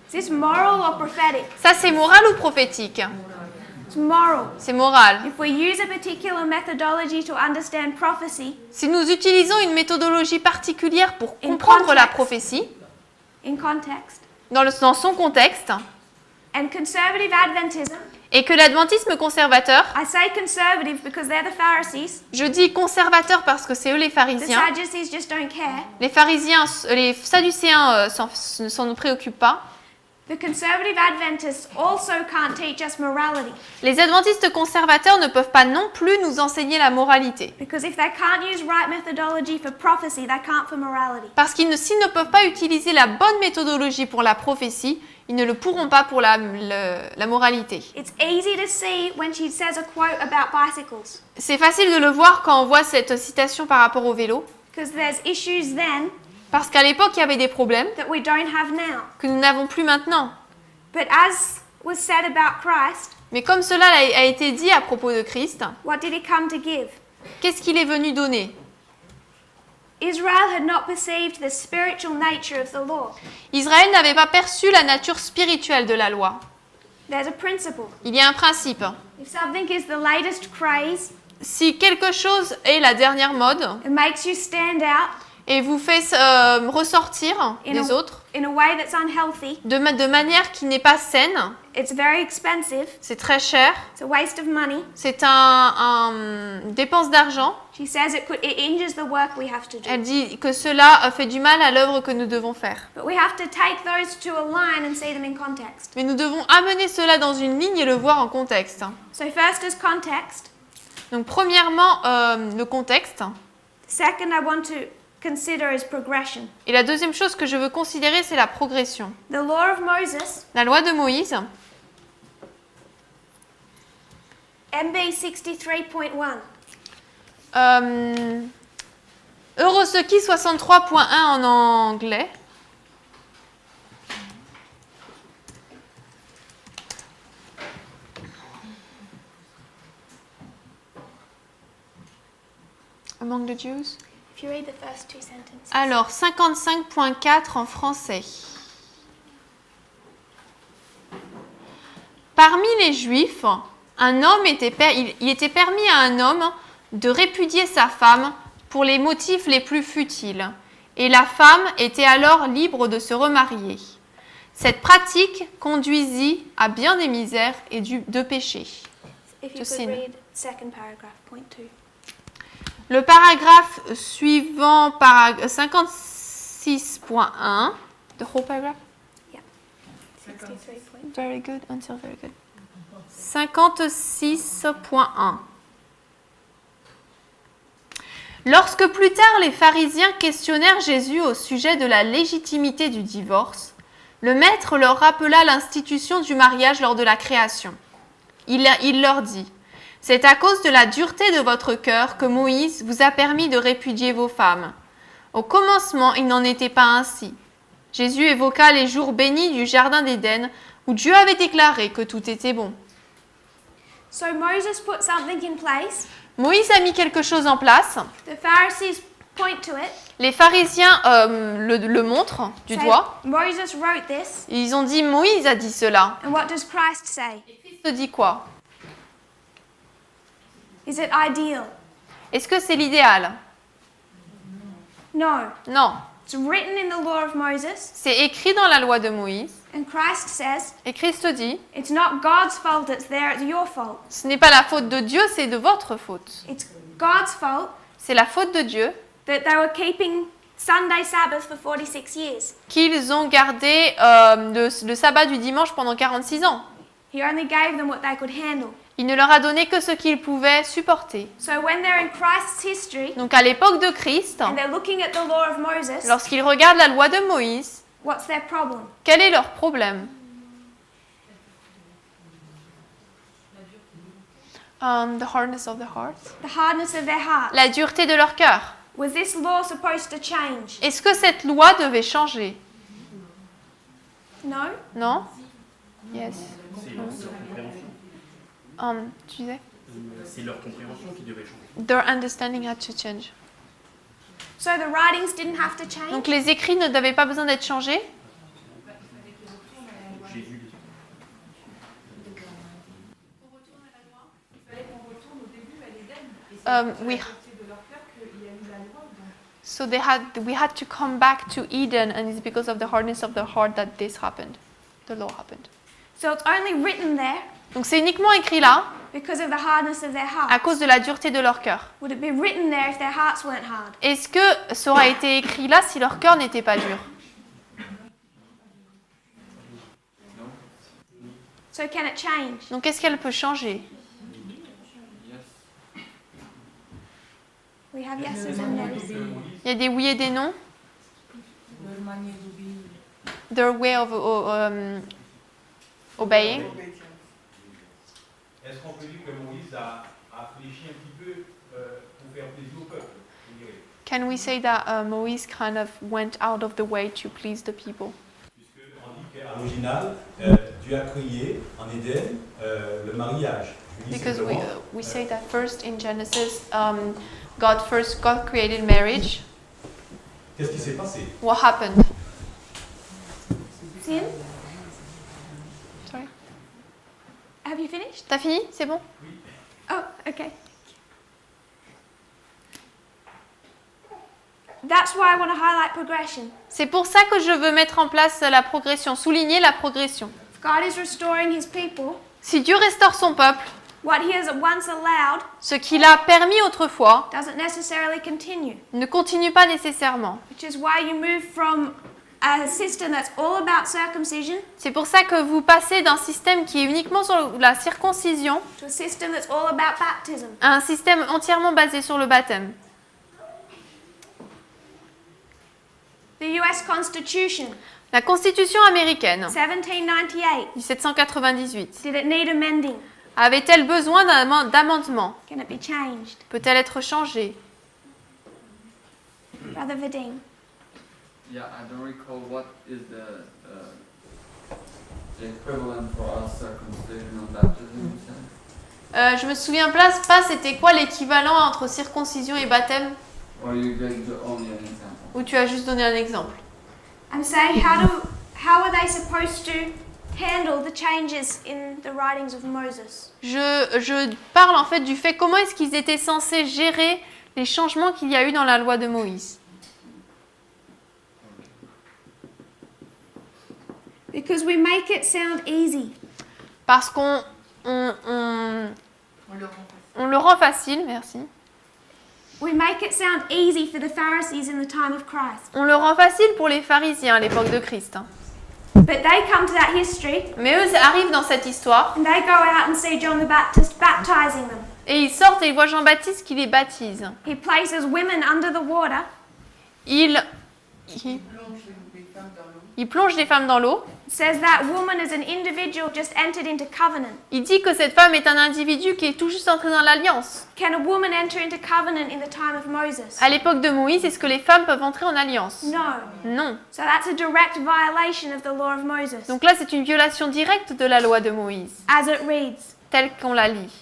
Is this moral or prophetic? Ça c'est moral ou prophétique? It's moral. C'est moral. If we use a particular methodology to understand prophecy Si nous utilisons une méthodologie particulière pour In comprendre la context. prophétie, in context, dans son contexte, and conservative Adventism, et que l'adventisme conservateur, I say conservative because they're the Pharisees. je dis conservateur parce que c'est eux les The pharisiens, Sadducees just don't care. les sadducéens ne s'en préoccupent pas. The conservative Adventists also can't teach us morality Les adventistes conservateurs ne peuvent pas non plus nous enseigner la moralité. because if they can't use right methodology for prophecy, they can't for morality. Parce s'ils ne peuvent pas utiliser la bonne méthodologie pour la prophétie, ils ne le pourront pas pour la moralité. It's easy to see when she says a quote about bicycles C'est facile de le voir quand on voit cette citation par rapport au vélo, because there's issues then parce qu'à l'époque, il y avait des problèmes that we don't have now. que nous n'avons plus maintenant. But as was said about Christ, Mais comme cela a été dit à propos de Christ, what did he come to give? qu'est-ce qu'il est venu donner? Israel had not perceived the spiritual nature of the law. Israël n'avait pas perçu la nature spirituelle de la loi. There's a principle. Il y a un principe. If something is the latest craze, Si quelque chose est la dernière mode it makes you stand out et vous fait ressortir des autres in a way that's unhealthy. de manière qui n'est pas saine, It's very expensive. c'est très cher, It's a waste of money. c'est une dépense d'argent. She says it injures the work we have to do. Elle dit que cela fait du mal à l'œuvre que nous devons faire. But we have to take those to a line and see them in context. Mais nous devons amener cela dans une ligne et le voir en contexte. So first is context. Donc premièrement, le contexte. Second, I want to consider is progression. Et la deuxième chose que je veux considérer, c'est la progression. The law of Moses, La loi de Moïse, MB 63.1. Euroseki 63.1 en anglais. Among the Jews. If you read the first two sentences. Alors, 55.4 en français. Parmi les Juifs, il était permis à un homme de répudier sa femme pour les motifs les plus futiles, et la femme était alors libre de se remarier. Cette pratique conduisit à bien des misères et de péchés. If you to could sin. read second paragraph, point 2. Le paragraphe suivant, 56.1, the whole paragraph? 63.1. Very good, until very good. 56.1. Lorsque plus tard les pharisiens questionnèrent Jésus au sujet de la légitimité du divorce, le maître leur rappela l'institution du mariage lors de la création. Il leur dit: « C'est à cause de la dureté de votre cœur que Moïse vous a permis de répudier vos femmes. Au commencement, il n'en était pas ainsi. » Jésus évoqua les jours bénis du Jardin d'Éden où Dieu avait déclaré que tout était bon. So Moses put something in place. Moïse a mis quelque chose en place. The Pharisees point to it. Les pharisiens le montrent du say, doigt. Moses wrote this. Ils ont dit: Moïse a dit cela. And what does Christ say? Christ dit quoi? Is it ideal? Est-ce que c'est l'idéal? No. Non. It's written in the law of Moses. C'est écrit dans la loi de Moïse. And Christ says, Et Christ dit: it's not God's fault it's there, it's your fault. ce n'est pas la faute de Dieu, c'est de votre faute. It's God's fault c'est la faute de Dieu that they were keeping Sunday Sabbath for 46 years. qu'ils ont gardé le sabbat du dimanche pendant 46 ans. He only gave them what they could handle. Il ne leur a donné que ce qu'ils pouvaient supporter. So when they're in Christ's history Donc à l'époque de Christ, and they're looking at the law of Moses, lorsqu'ils regardent la loi de Moïse, what's their problem? quel est leur problème? The hardness of the heart. The hardness of their heart. La dureté de leur cœur. Was this law supposed to change? Est-ce que cette loi devait changer? No? Non? Yes. C'est leur compréhension. Tu disais? C'est leur compréhension qui devait changer. Their understanding had to change. So the writings didn't have to change? Donc les écrits ne devaient pas besoin d'être changés? Jésus les So we had to come back to Eden, and it's because of the hardness of the heart that this happened. The law happened. So it's only written there Donc c'est uniquement écrit là because of the hardness of their à heart. cause de la dureté de leur cœur. Would it be written there if their hearts weren't hard? Est-ce que ça aurait été écrit là si leur cœur n'était pas dur? So can it change? Donc est-ce qu'elle peut changer? Yes. We have yeses and nos. Il y a des oui et des non. Leur manière d'obéir. Their way of obeying. Est-ce qu'on peut dire que Moïse a fléchi un petit peu pour faire plaisir au peuple, vous direz? Can we say that Moïse kind of went out of the way to please the people? Puisqu'on dit qu'à l'original, Dieu a créé en Éden le mariage. Je dis Because simplement, we say that first in Genesis, God created marriage. qu'est-ce qui s'est passé? What happened? Sin? Sorry. Have you finished? T'as fini? C'est bon? Oh, okay. That's why I want to highlight progression. C'est pour ça que je veux mettre en place la progression, souligner la progression. If God is restoring his people, Si Dieu restaure son peuple, what he has once allowed ce qu'il a permis autrefois doesn't necessarily continue, ne continue pas nécessairement. which is why you move from a system that's all about circumcision C'est pour ça que vous passez d'un système qui est uniquement sur la circoncision to a system that's all about baptism. à un système entièrement basé sur le baptême. The US Constitution, La Constitution américaine, 1798, 1798, did it need amending? avait-elle besoin d'amendement? Can it be changed? Peut-elle être changée? Brother Vadim. Yeah, I don't recall what is the equivalent for our circumcision and baptism. You said? Je me souviens pas c'était quoi l'équivalent entre circoncision et baptême? Or you going to only an example? Ou tu as juste donné un exemple? I'm saying how are they supposed to handle the changes in the writings of Moses? Je parle en fait du fait comment est-ce qu'ils étaient censés gérer les changements qu'il y a eu dans la loi de Moïse. Because we make it sound easy. Parce qu'on le rend facile, merci. We make it sound easy for the Pharisees in the time of Christ. On le rend facile pour les pharisiens à l'époque de Christ. Hein. But they come to that history Mais eux arrivent dans cette histoire and they go out and see John the Baptist baptizing them. et ils sortent et ils voient Jean-Baptiste qui les baptise. He places women under the water. Il plonge les femmes dans l'eau. Says that woman is an individual just entered into covenant. Il dit que cette femme est un individu qui est tout juste entré dans l'alliance. Can a woman enter into covenant in the time of Moses? À l'époque de Moïse, est-ce que les femmes peuvent entrer en alliance? No. Non. So that's a direct violation of the law of Moses, Donc là, c'est une violation directe de la loi de Moïse, as it reads. telle qu'on la lit.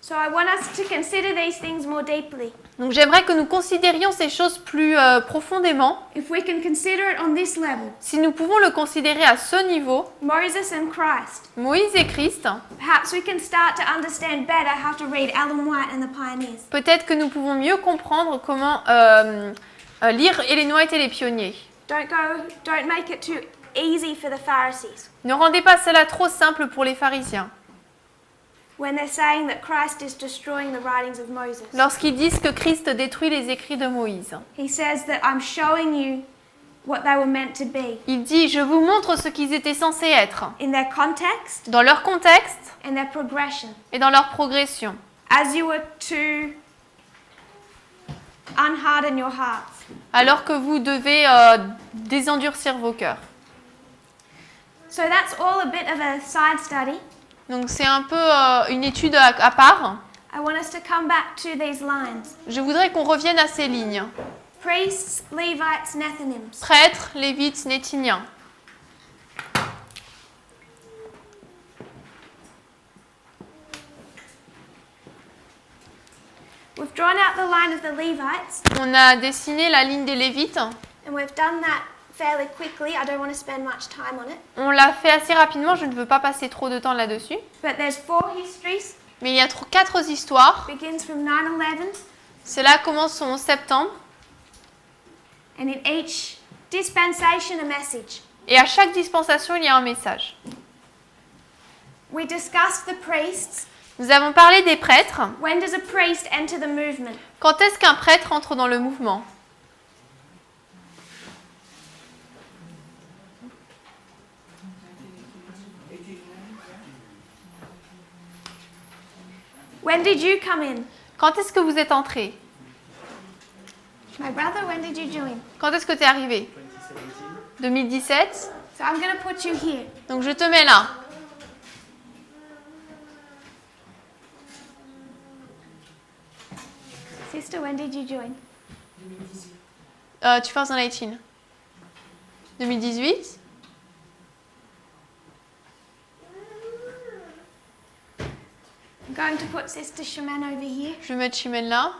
So I want us to consider these things more deeply. Donc j'aimerais que nous considérions ces choses plus profondément. If we can consider it on this level, Si nous pouvons le considérer à ce niveau, Moses and Christ, Moïse et Christ, perhaps we can start to understand better how to read Ellen White and the Pioneers. peut-être que nous pouvons mieux comprendre comment lire Ellen White et les pionniers. Don't make it too easy for the Pharisees. Ne rendez pas cela trop simple pour les pharisiens. when they're saying that Christ is destroying the writings of Moses. lorsqu'ils disent que Christ détruit les écrits de Moïse. He says that I'm showing you what they were meant to be Il dit, je vous montre ce qu'ils étaient censés être, in their context dans leur contexte and their progression. et dans leur progression. As you were to unharden your hearts. Alors que vous devez désendurcir vos cœurs. So that's all a bit of a side study. Donc c'est un peu une étude à part. I want us to come back to these lines. Je voudrais qu'on revienne à ces lignes. Priests, Levites, Nethinims. Prêtres, Lévites, Néthiniens. We've drawn out the line of the Levites, On a dessiné la ligne des Lévites. and we've done that fairly quickly. I don't want to spend much time on it. On l'a fait assez rapidement, je ne veux pas passer trop de temps là-dessus. But there's 4 histories. Mais il y a 4 histoires. Begins from 9/11, Cela commence au 11 septembre. and in each dispensation a message. Et à chaque dispensation, il y a un message. We discussed the priests. Nous avons parlé des prêtres. When does a priest enter the movement? Quand est-ce qu'un prêtre entre dans le mouvement? When did you come in? Quand est-ce que vous êtes entré? My brother, when did you join? Quand est-ce que tu es arrivé? 2017. So I'm going to put you here. Donc je te mets là. Sister, when did you join? 2018. 2018. I'm going to put Sister Shaman over here. Je vais mettre Chimène là.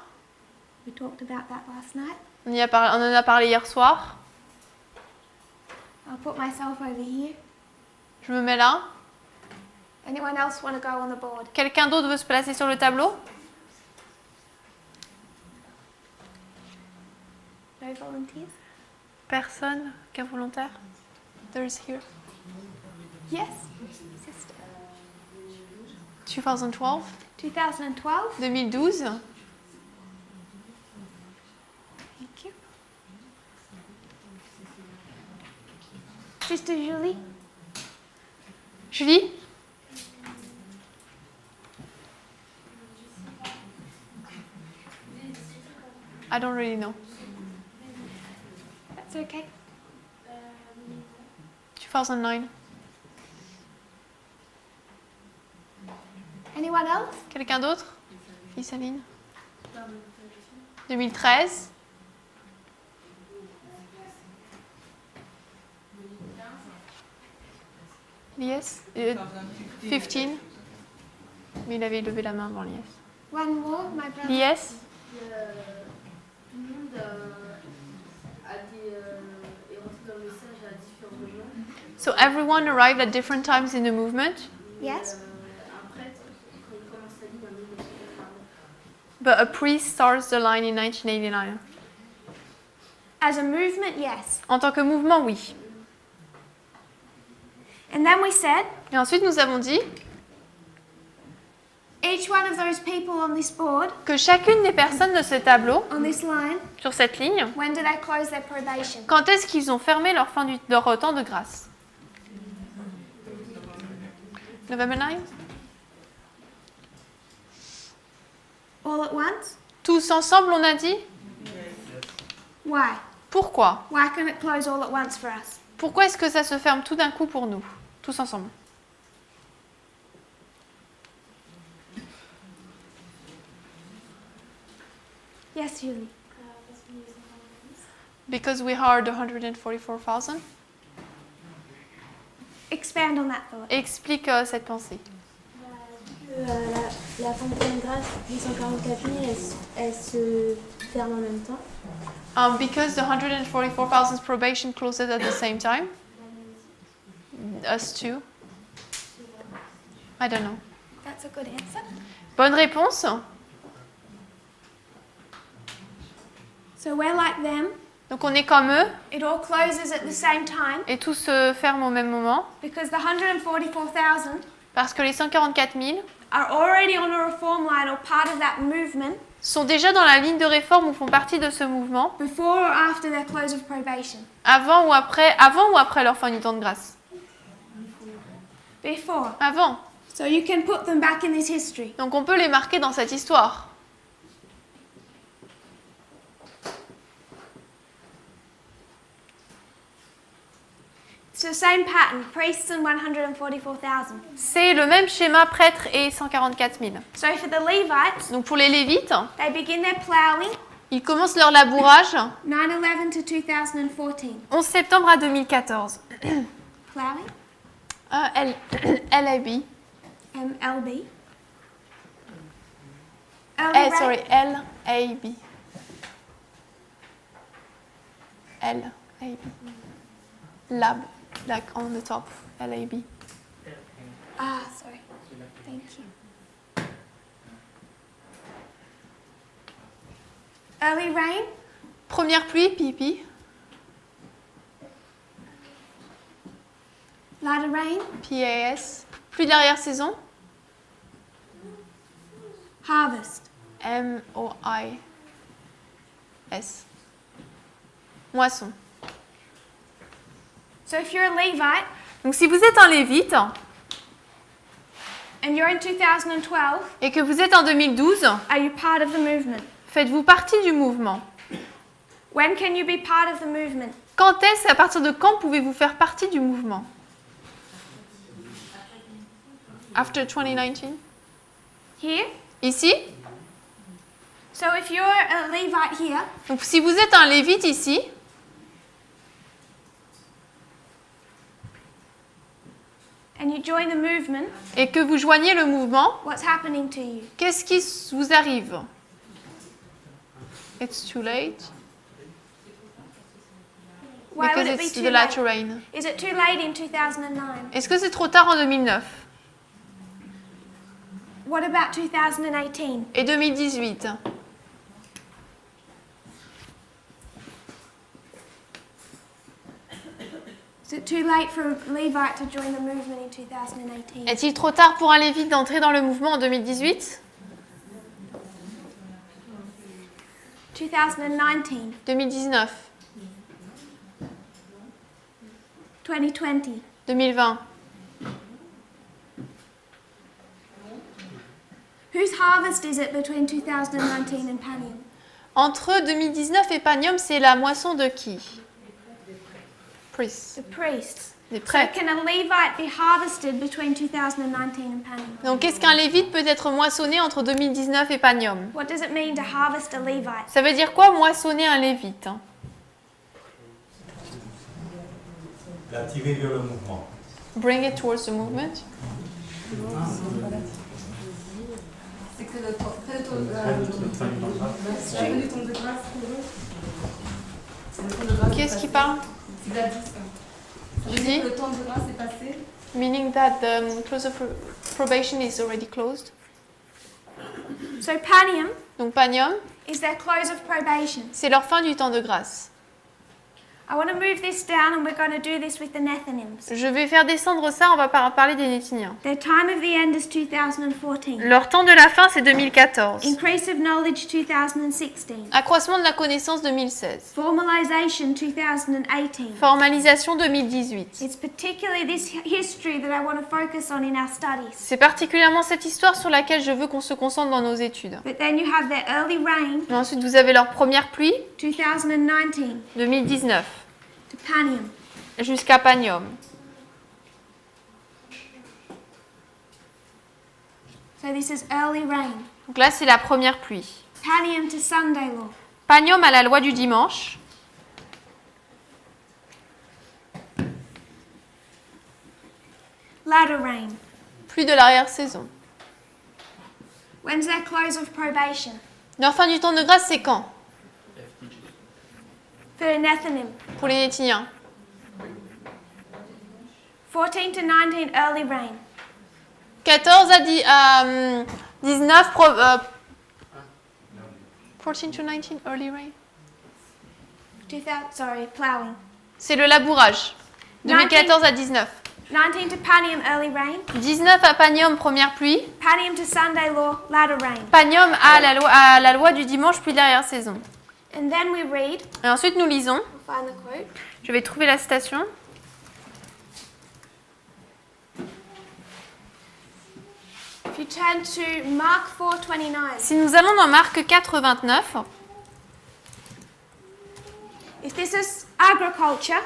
We talked about that last night. On en a parlé hier soir. I'll put myself over here. Je me mets là. Anyone else want to go on the board? Quelqu'un d'autre veut se placer sur le tableau? No volunteers? Personne? Qu'un volontaire? There's here. Yes. Sister. 2012. 2012. 2012. Thank you. Sister Julie. Julie? I don't really know. That's okay. 2009. Anyone else? Quelqu'un d'autre? Isaline? 2013. Lies? 15. Mais il avait levé la main avant Lies. One more, my brother. Lies? Tout le monde est rentré dans le message à différents moments. So everyone arrived at different times in the movement, Yes. Un prêtre, quand il commence sa ligne en 1989. but a priest starts the line in 1989. As a movement, yes. En tant que mouvement, oui. And then we said, Et ensuite, nous avons dit each one of those people on this board, que chacune des personnes de ce tableau, on this line, sur cette ligne, when do they close their probation? quand est-ce qu'ils ont fermé leur temps de grâce? November 9? All at once? Tous ensemble, on a dit? Why? Pourquoi? Why can it close all at once for us? Pourquoi est-ce que ça se ferme tout d'un coup pour nous? Tous ensemble. Yes, Julie. Because we are the 144,000. Expand on that thought. Explique cette pensée. La fontaine grâce des 144 000, elle se ferme en même temps. Because the 144,000 probation closes at the same time. Us too. I don't know. That's a good answer. Bonne réponse. So we're like them. Donc on est comme eux It all closes at the same time et tout se ferme au même moment. because the 144,000 Parce que les 144 000 are already on a reform line or part of that movement sont déjà dans la ligne de réforme ou font partie de ce mouvement, before or after their close of probation. avant ou après leur fin du temps de grâce. Before. Avant. So you can put them back in this history. Donc on peut les marquer dans cette histoire. It's the same pattern, priests and 144,000. C'est le même schéma prêtre et 144 000. So for the Levites, Donc pour les Lévites, they begin their ploughing ils commencent leur labourage 9/11 to 2014. 11 septembre à 2014. Ploughing, LAB. LB. Early rain. Sorry, LAB. LAB. Lab, like on the top. LAB. Ah, sorry. Thank you. Early rain, Première pluie, pipi. latter rain, PAS. Pluie de l'arrière-saison. harvest. MOIS. Moisson. So if you're a Levite Donc si vous êtes un Lévite and you're in 2012, et que vous êtes en 2012, are you part of the movement? faites-vous partie du mouvement. When can you be part of the movement? Quand est-ce, à partir de quand pouvez-vous faire partie du mouvement? After 2019? Here? Ici? So if you're a Levite here, Donc si vous êtes un Lévite ici, and you join the movement, et que vous joignez le mouvement, what's happening to you? qu'est-ce qui vous arrive? It's too late. Why Because would it be it's too the late? latter rain. Is it too late in 2009? Est-ce que c'est trop tard en 2009? What about 2018? Et 2018? Is it too late for a Levite to join the movement in 2018? Est-il trop tard pour un Lévite d'entrer dans le mouvement en 2018? 2019, 2019? 2020. 2020? Whose harvest is it between 2019 and Panium? Entre 2019 et Panium, c'est la moisson de qui? Priests. The priests. Des So prêtres. can a Levite be harvested between 2019 and Panium? Donc, qu'est-ce qu'un Lévite peut être moissonné entre 2019 et Panium? What does it mean to harvest a Levite? Ça veut dire quoi, moissonner un Lévite? L'attirer vers le mouvement. Bring it towards the movement. C'est que le temps de grâce pour eux. Qui est-ce qui parle? C'est Gladys. Je dis? Le temps de grâce est passé. Meaning that the close of probation is already closed. So Panium Donc, Panium, is their close of probation. c'est leur fin du temps de grâce. I want to move this down and we're going to do this with the Nethinims. Je vais faire descendre ça, on va parler des Néthiniens. Their time of the end is 2014. Leur temps de la fin, c'est 2014. Increase of knowledge 2016. Accroissement de la connaissance 2016. Formalization 2018. Formalisation 2018. It's particularly this history that I want to focus on in our studies. C'est particulièrement cette histoire sur laquelle je veux qu'on se concentre dans nos études. But then you have their early rain, Mais ensuite, vous avez leur première pluie, 2019, 2019, to Panium. jusqu'à Panium. So this is early rain. Donc là, c'est la première pluie. Panium to Sunday law. Panium à la loi du dimanche. Latter rain. Pluie de l'arrière-saison. When's their close of probation? Leur fin du temps de grâce, c'est quand? For the Nethinim. Pour les Néthiniens. 14 to 19, early rain. 14 à 19, 14 to 19, early rain. 2000, sorry, ploughing. C'est le labourage. 2014 à 19. 19 to Panium, early rain. 19 à Panium, première pluie. Panium to Sunday law, latter rain. Panium à la loi du dimanche, pluie d'arrière-saison. And then we read, Et ensuite, nous lisons. we'll find the quote. Je vais trouver la citation. If you turn to Mark 4:29, Si nous allons dans Marc 4, 29, if this is agriculture,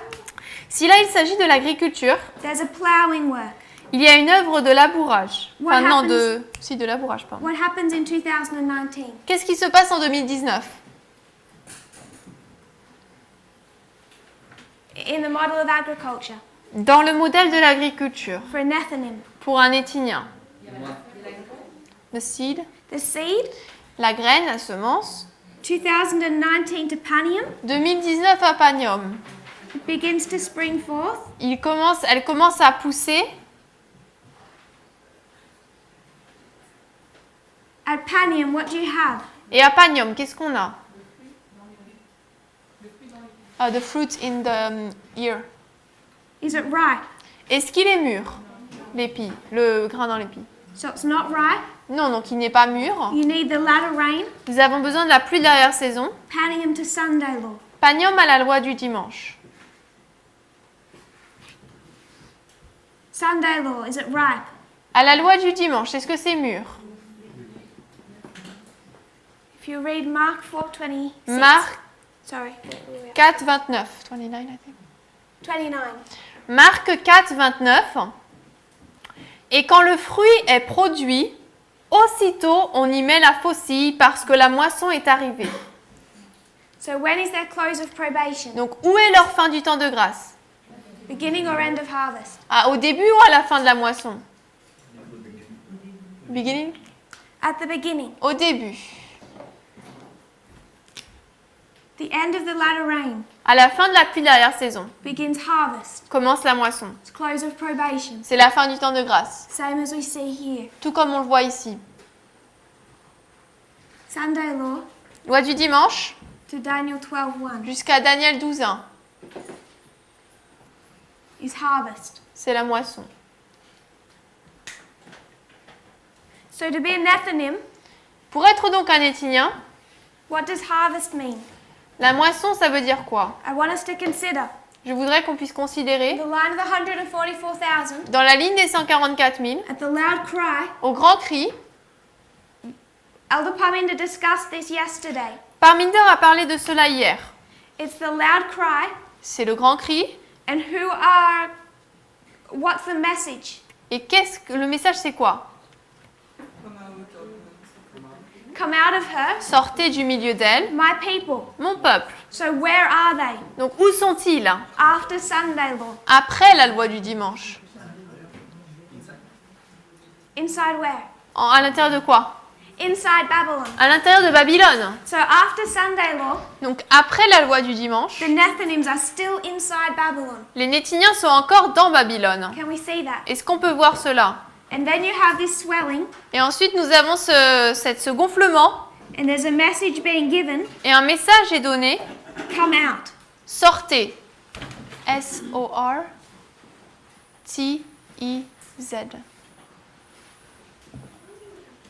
si là il s'agit de l'agriculture, there's a ploughing work. il y a une œuvre de labourage. What Enfin, non, happens- de labourage, pardon. What happens in 2019? Qu'est-ce qui se passe en 2019? In the model of agriculture, Dans le modèle de l'agriculture, for a Nethinim, pour un éthynien. The seed, the seed, la graine, la semence. 2019 to Panium, 2019 à Panium. it begins to spring forth. Elle commence à pousser. At Panium, what do you have? Et à Panium, qu'est-ce qu'on a? The fruit in the ear. Is it ripe? Est-ce qu'il est mûr? L'épi, le grain dans l'épi. So it's not ripe. Non, donc il n'est pas mûr. You need the latter rain. Nous avons besoin de la pluie d'arrière-saison. Panium to Sunday law. Panium à la loi du dimanche. Sunday law, is it ripe? À la loi du dimanche, est-ce que c'est mûr? If you read Mark 4:26. Marc Sorry. 4, 29. 29, I think. 29. Marc 4, 29. Et quand le fruit est produit, aussitôt on y met la faucille parce que la moisson est arrivée. So when is their close of probation? Donc où est leur fin du temps de grâce? Beginning or end of harvest? Au début ou à la fin de la moisson? Beginning? At the beginning. Au début. The end of the latter rain À la fin de la pluie d'arrière-saison, begins harvest. commence la moisson. It's close of probation. C'est la fin du temps de grâce, Same as we see here. tout comme on le voit ici. Sunday law Loi du dimanche to Daniel 12:1 jusqu'à Daniel 12:1, is harvest. c'est la moisson. So to be a Nethinim, Pour être donc un éthynien, what does harvest mean? la moisson, ça veut dire quoi? I want us to consider Je voudrais qu'on puisse considérer, the line of the 144,000 dans la ligne des 144 000, at the loud cry. au grand cri, Elder Parminder discussed this yesterday. Parminder a parlé de cela hier. It's the loud cry, C'est le grand cri. and what's the message? Et le message, c'est quoi? Come out of her, Sortez du milieu d'elle, my people. mon peuple. So where are they? Donc où sont-ils? After Sunday law. Après la loi du dimanche. Inside where? À l'intérieur de quoi? Inside Babylon. À l'intérieur de Babylone. So after Sunday law, Donc après la loi du dimanche, the Nethinims are still inside Babylon. les Néthiniens sont encore dans Babylone. Can we see that? Est-ce qu'on peut voir cela? And then you have this swelling, Et ensuite nous avons ce gonflement and there's a message being given. et un message est donné. Come out. Sortez. S-O-R-T-I-Z.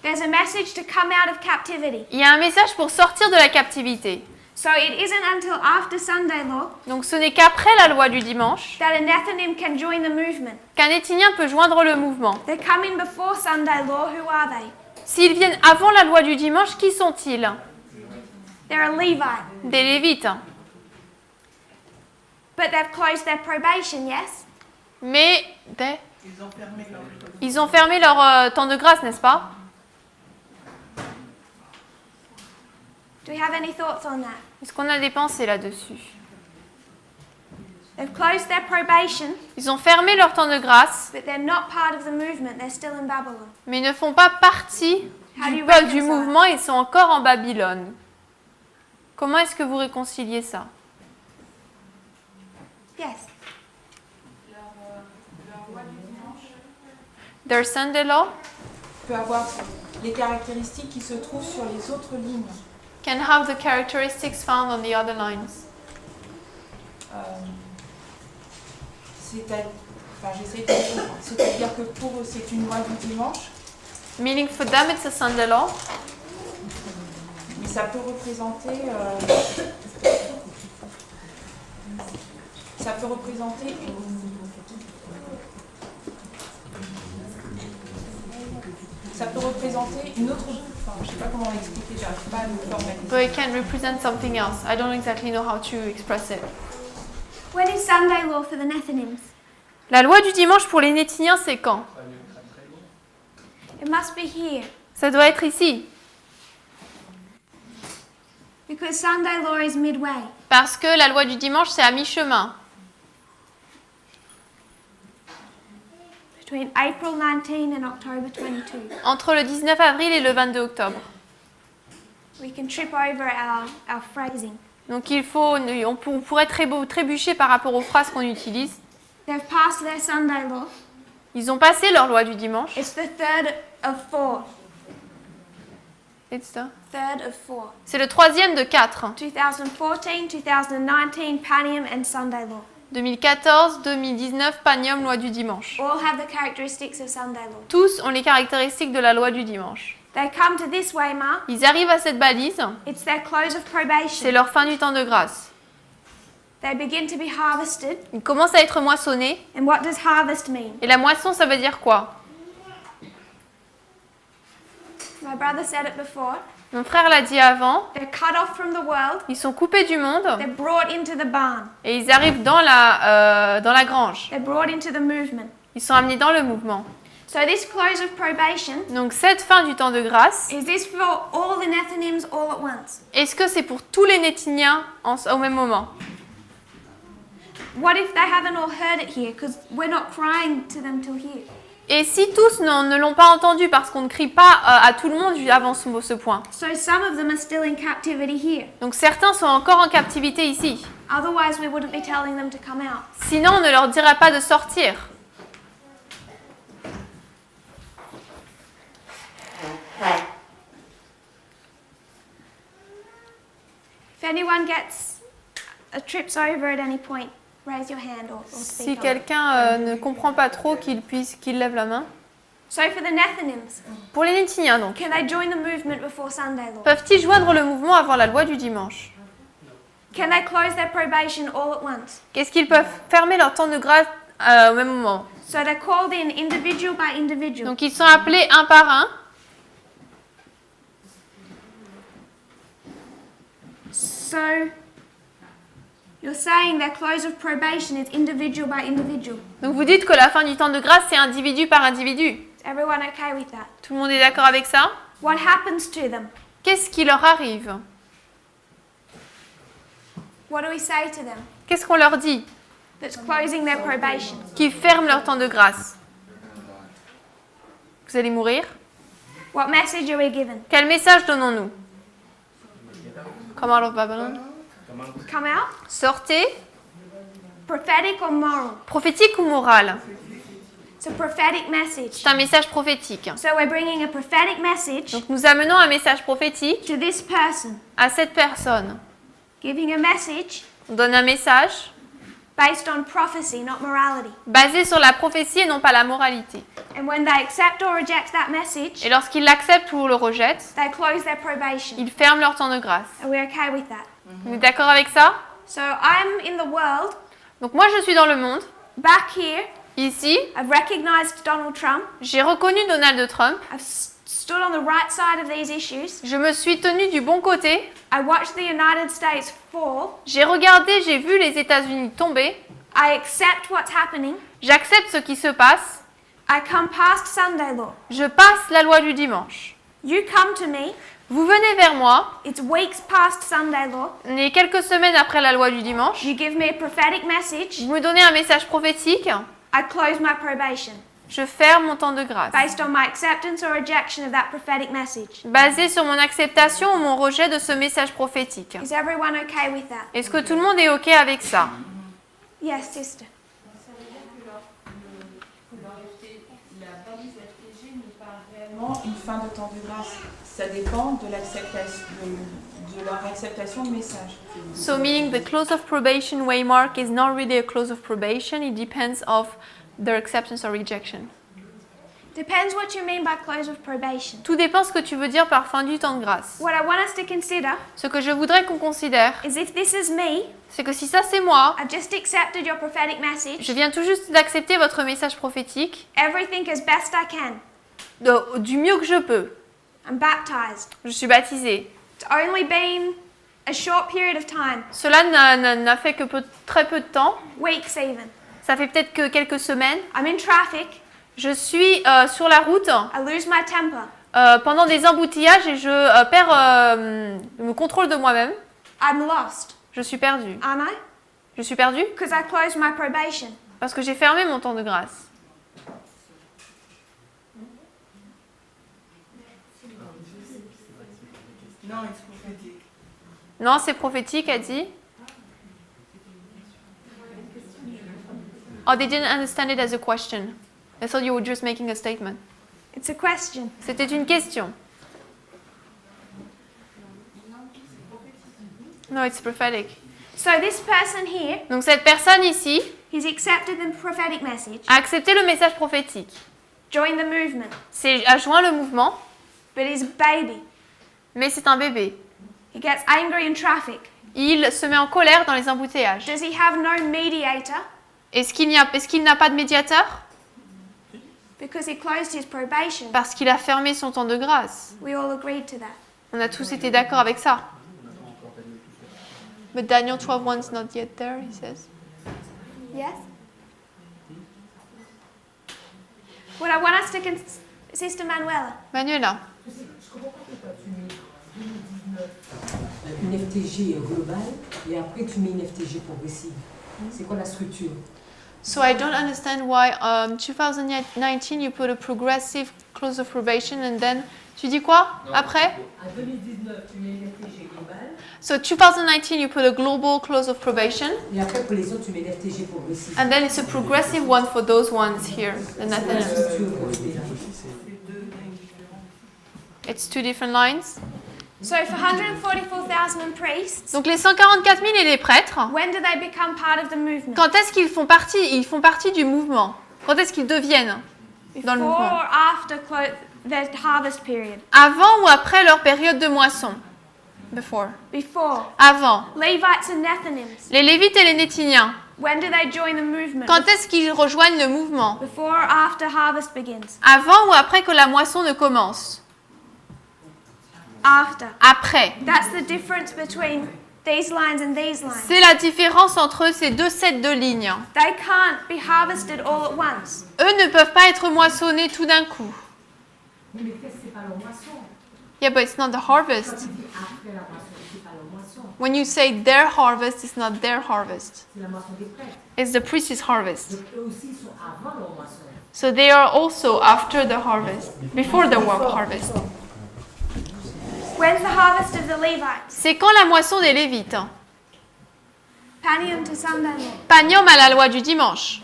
There's a message to come out of captivity. Il y a un message pour sortir de la captivité. So it isn't until after Sunday law Donc ce n'est qu'après la loi du dimanche that a Nethinim can join the movement. qu'un Néthinien peut joindre le mouvement. They're coming before Sunday law. Who are they? S'ils viennent avant la loi du dimanche, qui sont-ils? They're a Levite. Des Lévites. But they've closed their probation, yes? Mais Ils ont fermé leur ils ont fermé leur temps de grâce, n'est-ce pas? Do we have any thoughts on that? Est-ce qu'on a des pensées là-dessus? They've closed their probation, Ils ont fermé leur temps de grâce, but they're not part of the movement. They're still in Babylon. mais ne font pas partie How do du you peuple du reconcile? mouvement, ils sont encore en Babylone. Comment est-ce que vous réconciliez ça? Yes. Leur loi du dimanche, Their Sunday law peut avoir les caractéristiques qui se trouvent sur les autres lignes. can have the characteristics found on the other lines. enfin j'essaie de comprendre. C'est-à-dire que pour eux c'est une loi du dimanche, Meaning for them it's a Sunday law, mais ça peut représenter une autre, enfin je sais pas comment l'expliquer, j'arrive pas à le formaliser. but it can represent something else. I don't exactly know how to express it. When is Sunday law for the Nethinims? La loi du dimanche pour les Nétiniens, c'est quand? It must be here, Ça doit être ici, because Sunday law is midway. parce que la loi du dimanche, c'est à mi-chemin, Between April 19 and October 22. entre le 19 avril et le 22 octobre. We can trip over our phrasing. Donc on pourrait trébucher par rapport aux phrases qu'on utilise. They've passed their Sunday law. Ils ont passé leur loi du dimanche. It's the third of four. It's the- Third of four. C'est le troisième de 4. 2014, 2019, Panium and Sunday law. 2014, 2019, Panium, loi du dimanche. All have the characteristics of Sunday law. Tous ont les caractéristiques de la loi du dimanche. They come to this way mark. Ils arrivent à cette balise, It's their close of c'est probation. leur fin du temps de grâce. They begin to be harvested. Ils commencent à être moissonnés. And what does harvest mean? Et la moisson, ça veut dire quoi? My brother said it before. Mon frère l'a dit avant, They're cut off from the world. ils sont coupés du monde They're brought into the barn. et ils arrivent dans la grange. They're brought into the movement. Ils sont amenés dans le mouvement. So this close of probation, Donc cette fin du temps de grâce, is this for all the Nethinims all at once? est-ce que c'est pour tous les Nétiniens au même moment? What if they haven't all heard it here? Because we're not crying to them till here. Et si tous ne l'ont pas entendu parce qu'on ne crie pas à tout le monde avant ce point? So some of them are still in captivity here. Donc certains sont encore en captivité ici. Otherwise, we wouldn't be telling them to come out. Sinon, on ne leur dirait pas de sortir. If anyone trips over at any point, raise your hand or Si speak up. quelqu'un ne comprend pas trop, qu'il lève la main. So for the Nethinims, Pour les Nétiniens, donc, can they join the movement before Sunday law? peuvent-ils joindre le mouvement avant la loi du dimanche? Can they close their probation all at once? Qu'est-ce qu'ils peuvent fermer leur temps de grâce au même moment? So they're called in individual by individual. Donc ils sont appelés un par un. So you're saying their close of probation is individual by individual. Donc vous dites que la fin du temps de grâce, c'est individu par individu. Is everyone okay with that? Tout le monde est d'accord avec ça? What happens to them? Qu'est-ce qui leur arrive? What do we say to them Qu'est-ce qu'on leur dit? that's closing their probation? Qui ferment leur temps de grâce. Vous allez mourir? What message are we given? Quel message donnons-nous? Come out of Babylon. Come out? Sortez. Prophetic or moral? Prophétique ou moral? It's a prophetic message. C'est un message prophétique. So we're bringing a prophetic message Donc nous amenons un message prophétique to this person, à cette personne. giving a message On donne un message based on prophecy, not morality. basé sur la prophétie et non pas la moralité. And when they accept or reject that message, Et lorsqu'ils l'acceptent ou le rejettent, they close their probation. ils ferment leur temps de grâce. Are we okay with that? Vous êtes d'accord avec ça? So I'm in the world, Donc moi je suis dans le monde. back here, Ici, I've recognized Donald Trump. j'ai reconnu Donald Trump. I've stood on the right side of these issues. Je me suis tenue du bon côté. I watched the United States fall. J'ai regardé, j'ai vu les États-Unis tomber. I accept what's happening. J'accepte ce qui se passe. I come past Sunday law. Je passe la loi du dimanche. You come to me. Vous venez vers moi. It's weeks past Sunday law. On est quelques semaines après la loi du dimanche. You give me a prophetic message. Vous me donnez un message prophétique. I close my probation Je ferme mon temps de grâce. based on my acceptance or rejection of that prophetic message. Basé sur mon acceptation ou mon rejet de ce message prophétique. Is everyone okay with that? Est-ce que tout le monde est OK avec ça? Yes, sister. Ça veut dire que la balise FTG ne parle réellement Une fin de temps de grâce, ça dépend de leur acceptation de message. So meaning the close of probation waymark is not really a close of probation. It depends of their acceptance or rejection. Depends what you mean by close of probation. Tout dépend ce que tu veux dire par fin du temps de grâce. What I want us to consider Ce que je voudrais qu'on considère, is if this is me, c'est que si ça c'est moi, I've just accepted your prophetic message, je viens tout juste d'accepter votre message prophétique, everything as best I can. du mieux que je peux. I'm baptized. Je suis baptisée. It's only been a short period of time, Cela n'a fait que très peu de temps. weeks even. Ça fait peut-être que quelques semaines. I'm in traffic, Je suis sur la route I lose my temper. pendant des embouteillages et je perds le contrôle de moi-même. I'm lost, Je suis perdue. aren't I? Je suis perdue Because I closed my probation. parce que j'ai fermé mon temps de grâce. Non, it's prophetic. Non, c'est prophétique, a dit. Oh, they didn't understand it as a question. I thought you were just making a statement. It's a question. C'était une question. No, it's prophetic. So this person here, Donc cette personne ici he's accepted the prophetic message, a accepté le message prophétique. joined the movement, A joint le mouvement, but he's a baby. mais c'est un bébé. He gets angry in traffic. Il se met en colère dans les embouteillages. Does he have no mediator? Est-ce qu'il n'a pas de médiateur? Because he closed his probation. Parce qu'il a fermé son temps de grâce. We all agreed to that. On a tous été d'accord avec ça. But Daniel 12:1 is not yet there, he says. Yes? What I want us to Sister Manuela. Manuela. Une FTG globale et après tu mets une FTG progressive. C'est quoi la structure? So I don't understand why 2019 you put a progressive close of probation and then tu dis quoi après? En 2019 tu mets une FTG globale. So 2019 you put a global close of probation. Et après pour les autres tu mets une FTG progressive. And then it's a progressive one for those ones here. The Nathaniel. It's two different lines. So for 144,000 priests, Donc les 144 000 et les prêtres, when do they become part of the movement? quand est-ce qu'ils font partie? Ils font partie du mouvement. Quand est-ce qu'ils deviennent dans le Before mouvement? or after the harvest period? Avant ou après leur période de moisson? Before. Before. Avant. Levites and Nethinims, Les Lévites et les Néthiniens, when do they join the movement? quand est-ce qu'ils rejoignent le mouvement? Before or after harvest begins? Avant ou après que la moisson ne commence? After. Après. That's the difference between these lines and these lines. C'est la différence entre ces deux sets de lignes. They can't be harvested all at once. Eux ne peuvent pas être moissonnés tout d'un coup. Oui, mais qu'est-ce que c'est pas leur moisson? Yeah, but it's not the harvest. Quand tu dis après la moisson, c'est pas leur moisson. When you say their harvest, it's not their harvest. C'est la moisson des prêtres. It's the priest's harvest. Donc eux aussi sont avant leur moisson. So they are also after the harvest, before the harvest. When's the harvest of the Levites? C'est quand la moisson des Lévites? Panium to Sunday law. Panium à la loi du dimanche.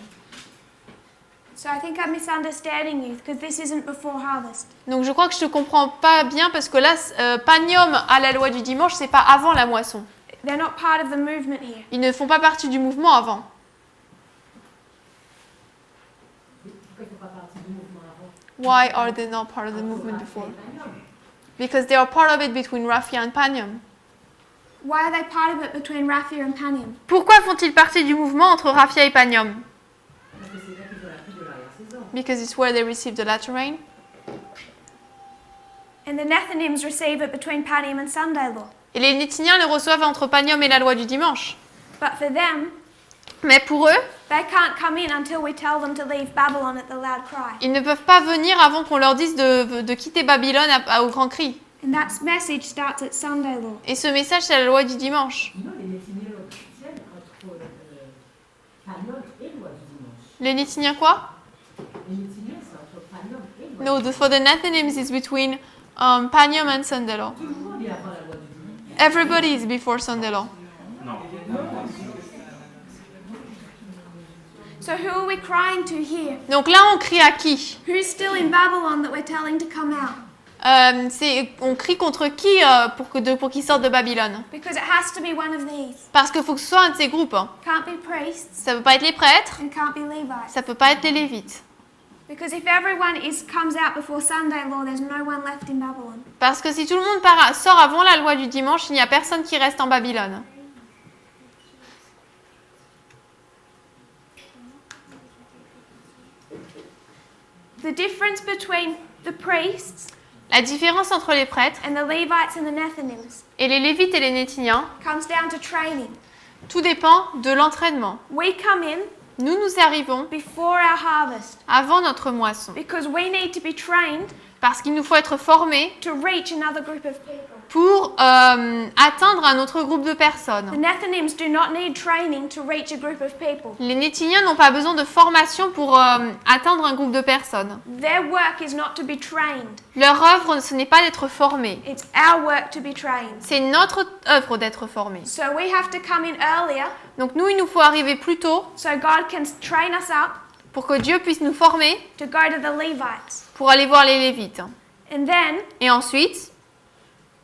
So I think I'm misunderstanding you because this isn't before harvest. Donc je crois que je te comprends pas bien parce que là, panium à la loi du dimanche, c'est pas avant la moisson. They're not part of the movement here. Ils ne font pas partie du mouvement avant. Pourquoi ils ne font pas partie du mouvement avant? Why are they not part of the movement before? Because they are part of it between Raphia and Panium. Why are they part of it between Raphia and Panium? Pourquoi font-ils partie du mouvement entre Raphia et Panium? Parce que c'est là qu'ils ont la prise de l'arrière-saison. Because it's where they receive the latter rain. And the Nethinims receive it between Panium and Sunday law. Et les Néthiniens le reçoivent entre Panium et la loi du dimanche. But for them, Mais pour eux, they can't come in until we tell them to leave Babylon at the loud cry. ils ne peuvent pas venir avant qu'on leur dise de quitter Babylone au grand cri. And that message starts at Sunday law. Et ce message, c'est la loi du dimanche. Sinon, les Néthiniens tiennent entre Panion et loi du dimanche. Les Néthiniens quoi? Les Néthiniens, c'est entre Panion et loi. No, for the Nethinims is between Panium and Sunday law. Tout le monde est avant la loi du dimanche. Everybody is before Sunday law. Non. So who are we crying to here? Donc là, on crie à qui? Who's still in Babylon that we're telling to come out? On crie contre qui pour qu'ils sortent de Babylone? Because it has to be one of these. Parce qu'il faut que ce soit un de ces groupes. Can't be priests Ça ne peut pas être les prêtres, and can't be Levites. ça ne peut pas être les Lévites. Because if everyone comes out before Sunday law, there's no one left in Babylon. Parce que si tout le monde sort avant la loi du dimanche, il n'y a personne qui reste en Babylone. The difference between the priests La différence entre les prêtres and the Levites and the Nethinims et les Lévites et les Néthiniens, comes down to training. tout dépend de l'entraînement. We come in Nous arrivons before our harvest avant notre moisson because we need to be trained parce qu'il nous faut être formés to reach another group of people. pour atteindre un autre groupe de The personnes. Nethinims do not need training to reach a group of people. Les Néthiniens n'ont pas besoin de formation pour atteindre un groupe de personnes. Their work is not to be trained. Leur œuvre, ce n'est pas d'être formés. It's our work to be trained. C'est notre œuvre d'être formés. So we have to come in earlier Donc nous, il nous faut arriver plus tôt so God can train us up pour que Dieu puisse nous former to go to the Levites. pour aller voir les Lévites. And then Et ensuite,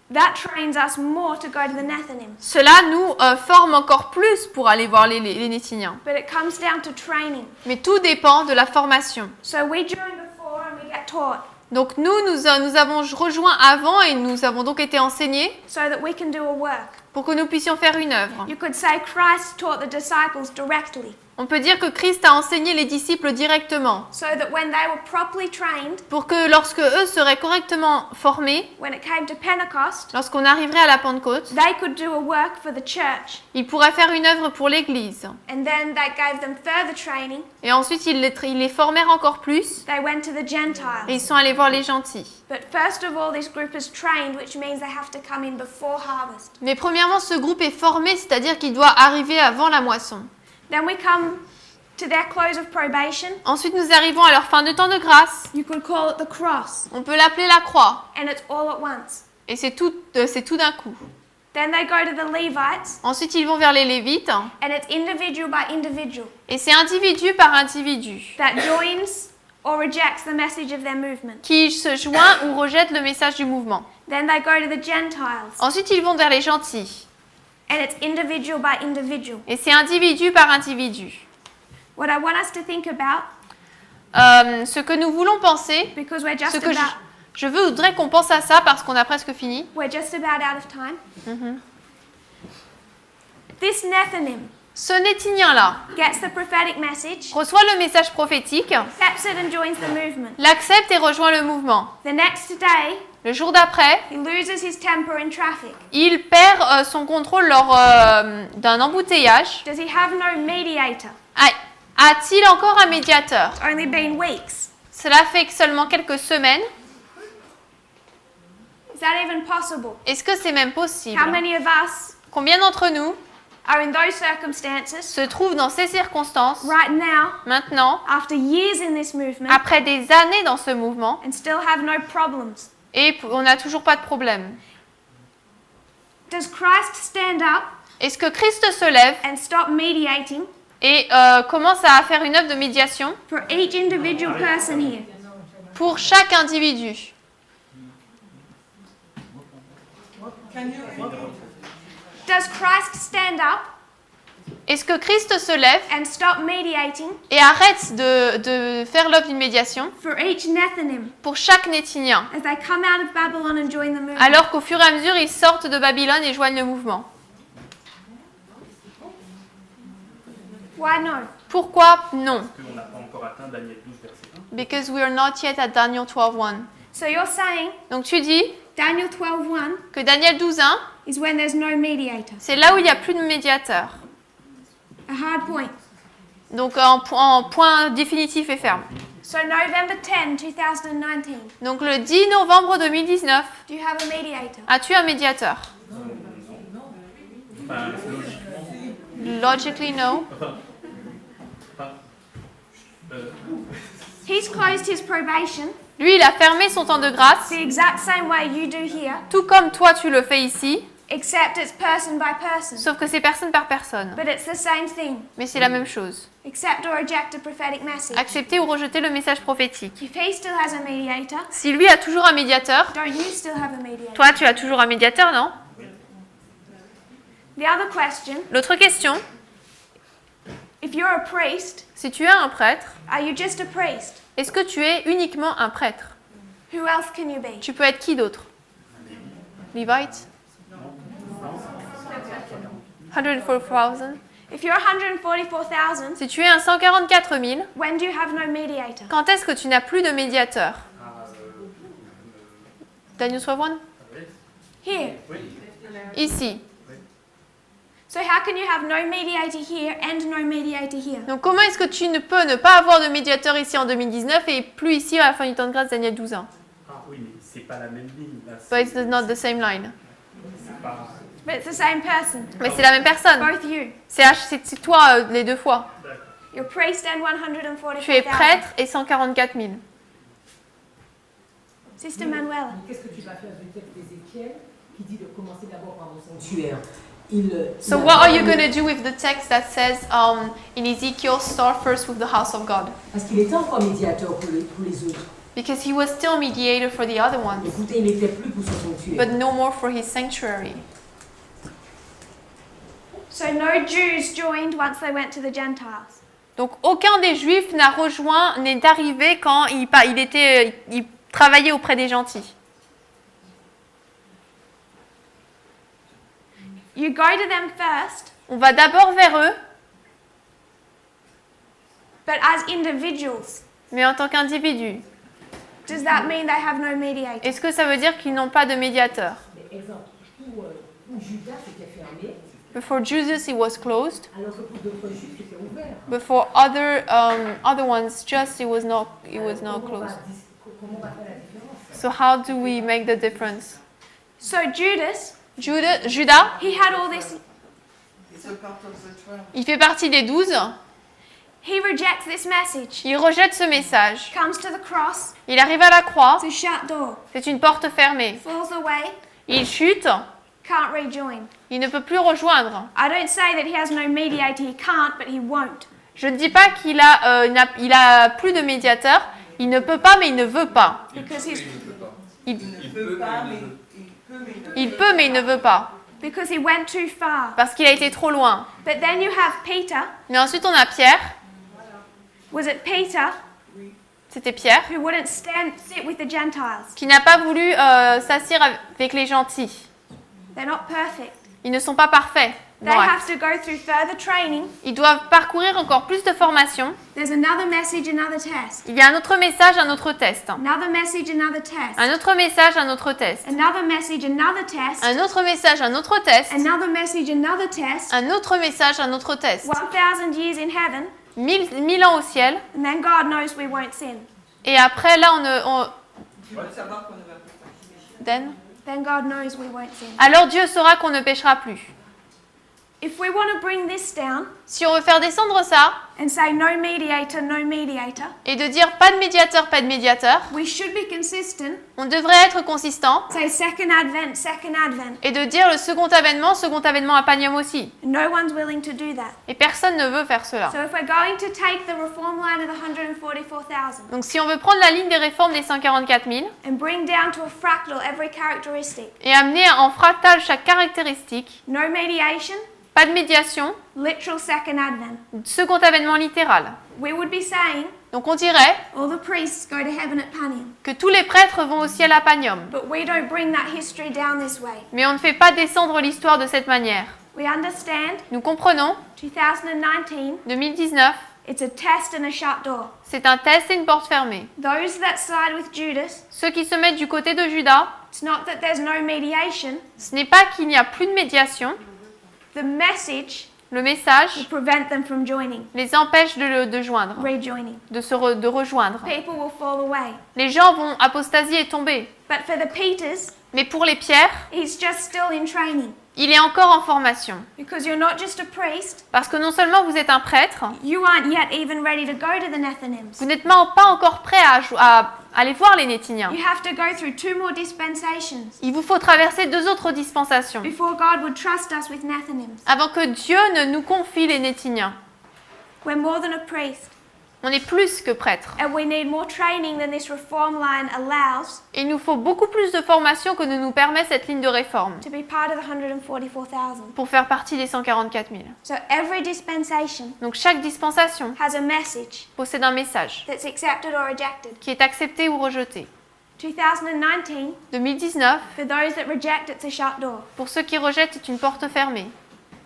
that trains us more to go to the Nethinims. cela nous forme encore plus pour aller voir les Néthiniens. But it comes down to training. Mais tout dépend de la formation. So we join before and we get taught Donc nous avons rejoint avant et nous avons donc été enseignés so that we can do a work. pour que nous puissions faire une œuvre. You could say Christ taught the disciples directly On peut dire que Christ a enseigné les disciples directement so that when they were properly trained, pour que lorsque eux seraient correctement formés, when it came to Pentecost, lorsqu'on arriverait à la Pentecôte, they could do a work for the church. ils pourraient faire une œuvre pour l'Église. And then that gave them further training. Et ensuite, ils les formèrent encore plus They went to the et Gentiles. ils sont allés voir les gentils. But first of all, this group is trained, which means they have to come in before harvest. Mais premièrement, ce groupe est formé, c'est-à-dire qu'il doit arriver avant la moisson. Then we come to their close of probation. Ensuite, nous arrivons à leur fin de temps de grâce. You could call it the cross, On peut l'appeler la croix. and it's all at once. Et c'est tout d'un coup. Then they go to the Levites, Ensuite, ils vont vers les Lévites. and it's individual by individual Et c'est individu par individu that joins or rejects the message of their movement. qui se joint ou rejette le message du mouvement. Then they go to the Gentiles, Ensuite, ils vont vers les gentils. and it's individual by individual. Et c'est individu par individu. What I want us to think about, Ce que nous voulons penser, because we're just ce que about je voudrais qu'on pense à ça parce qu'on a presque fini. out of time. This Nethinim Ce Néthinien-là gets the prophetic message, reçoit le message prophétique, accepts it and joins the movement. l'accepte et rejoint le mouvement. The next day, Le jour d'après, he loses his temper in traffic. il perd son contrôle lors d'un embouteillage. Does he have no mediator? A-t-il encore un médiateur? It's only been weeks. Cela fait que seulement quelques semaines. Is that even possible? Est-ce que c'est même possible? How many of us Combien d'entre nous are in those circumstances se trouvent dans ces circonstances right now, maintenant, after years in this movement, après des années dans ce mouvement, and still have no problems? et on n'a toujours pas de problème? Does Christ stand up Est-ce que Christ se lève and stop mediating et commence à faire une œuvre de médiation for each individual person here? pour chaque individu? Does Christ stand up Est-ce que Christ se lève and stop mediating et arrête de faire l'œuvre d'une médiation for each Nethinim pour chaque Néthinien, as they come out of Babylon and join the movement? alors qu'au fur et à mesure, ils sortent de Babylone et joignent le mouvement? Why no? Pourquoi non? Parce qu'on n'a pas encore atteint Daniel 12, verset 1. Because we are not yet at Daniel 12:1. So you're saying Donc tu dis Daniel 12:1 que Daniel 12:1, is when there's no mediator. c'est là où il n'y a plus de médiateur. A hard point. Donc en point définitif et ferme. So November 10, 2019, Donc le 10 novembre 2019, do you have a mediator? as-tu un médiateur? Enfin, logiquement. Logically, no. He's closed his probation Lui, il a fermé son temps de grâce, the exact same way you do here, tout comme toi tu le fais ici, except it's person by person. Sauf que c'est personne par personne. But it's the same thing. Mais c'est la même chose. Accept or reject a prophetic message. Accepter ou rejeter le message prophétique. If he still has a mediator, Si lui a toujours un médiateur, don't you still have a mediator? toi tu as toujours un médiateur, non? The other question, L'autre question, if you're a priest, si tu es un prêtre, are you just a priest? est-ce que tu es uniquement un prêtre? Who else can you be? Tu peux être qui d'autre? Levite? 144,000. If you're 144,000, Si tu es un 144 000, when do you have no mediator? quand est-ce que tu n'as plus de médiateur? Daniel 12? Here. Ici. So how can you have no mediator here and no mediator here? Donc comment est-ce que tu ne peux ne pas avoir de médiateur ici en 2019 et plus ici à la fin du temps de grâce Daniel 12 ans? Ah oui, mais c'est pas la même ligne. Là, But it's not the same line. c'est pas... But it's the same person. Mais c'est la même personne. Both you. C'est toi les deux fois. You're priest and Tu es 144,000. prêtre et 144 000. Sister Manuela. Qu'est-ce que tu vas faire du texte d'Ézéchiel qui dit de commencer d'abord par mon sanctuaire? So what are you going to do with the text that says in Ezekiel, start first with the house of God? Parce qu'il était encore médiateur pour les autres. Because he was still mediator for the other ones, Écoutez, il n'était plus pour son sanctuaire. but no more for his sanctuary. So no Jews joined once they went to the Gentiles. Donc aucun des Juifs n'est arrivé quand il travaillait auprès des gentils. You go to them first, On va d'abord vers eux, but as individuals. mais en tant qu'individus. Does that mean they have no mediator? Est-ce que ça veut dire qu'ils n'ont pas de médiateur? Mais exemple, pour Judas, c'était fermé, Before Judas, it was closed, alors que pour d'autres juifs, c'était ouvert. but for other ones, just it was not closed. Comment on va faire la différence? So how do we make the difference? So Judas, Judas, he had all this. It's a part of the 12. il fait partie des 12. He rejects this message. Il rejette ce message. Comes to the cross. Il arrive à la croix. It's a shut door. C'est une porte fermée. Falls away. Il chute. Can't rejoin. Il ne peut plus rejoindre. I don't say that he has no mediator. He can't, but he won't. Je ne dis pas qu'il a plus de médiateur. Il ne peut pas, mais il ne veut pas. Because he's Il ne peut pas, mais Il peut, mais il ne veut pas. because he went too far. Parce qu'il a été trop loin. But then you have Peter. Mais ensuite, on a Pierre. Was it Peter C'était Pierre. who wouldn't sit with the Gentiles? Qui n'a pas voulu s'assire avec les gentils. They're not perfect. Ils ne sont pas parfaits. They Non, have to go through further training. ils doivent parcourir encore plus de formation. There's another message, another test. Il y a un autre message, un autre test. Another message, another test. Un autre message, un autre test. Another message, another test. Un autre message, un autre test. Another message, another test. Un autre message, un autre test. 1,000 years in heaven, 1000 ans au ciel. and then God knows we won't sin. Et après, là, savoir qu'on ne va pas. Then Then God knows we won't sin. alors Dieu saura qu'on ne péchera plus. If we want to bring this down Si on veut faire descendre ça and say no mediator, et de dire pas de médiateur, we should be consistent. on devrait être consistant Say second advent, et de dire le second avènement à Pagnum aussi. No one's willing to do that. Et personne ne veut faire cela. So if we're going to take the reform line of the 144,000 Donc si on veut prendre la ligne des réformes des 144 000 and bring down to a fractal every characteristic, et amener en fractal chaque caractéristique, no mediation, pas de médiation, literal second advent, second avènement littéral. we would be saying Donc on dirait all the priests go to heaven at Panium. que tous les prêtres vont au ciel à Pagnum. But we don't bring that history down this way. Mais on ne fait pas descendre l'histoire de cette manière. We understand Nous comprenons, 2019, 2019, it's a test and a shut door. c'est un test et une porte fermée. Those that side with Judas, Ceux qui se mettent du côté de Judas, it's not that there's no mediation. ce n'est pas qu'il n'y a plus de médiation, The message le message will prevent them from joining, les empêche de joindre, rejoining. de rejoindre. People will fall away. Les gens vont apostasier et tomber. But for the Peters, Mais pour les pierres, he's just still in training. il est encore en formation. Because you're not just a priest, Parce que non seulement vous êtes un prêtre, you aren't yet even ready to go to the Nethinims. vous n'êtes pas encore prêt à aller voir les Néthiniens. You have to go through 2 more dispensations Il vous faut traverser 2 autres dispensations before God would trust us with Nethinims. avant que Dieu ne nous confie les Néthiniens. We're more than a priest, On est plus que prêtre. and we need more training than this reform line allows Et il nous faut beaucoup plus de formation que ne nous permet cette ligne de réforme to be part of the 144,000. pour faire partie des 144 000. So every dispensation Donc chaque dispensation has a message possède un message that's accepted or rejected. qui est accepté ou rejeté. 2019, 2019, for those that reject, it's a shut door. pour ceux qui rejettent, est une porte fermée.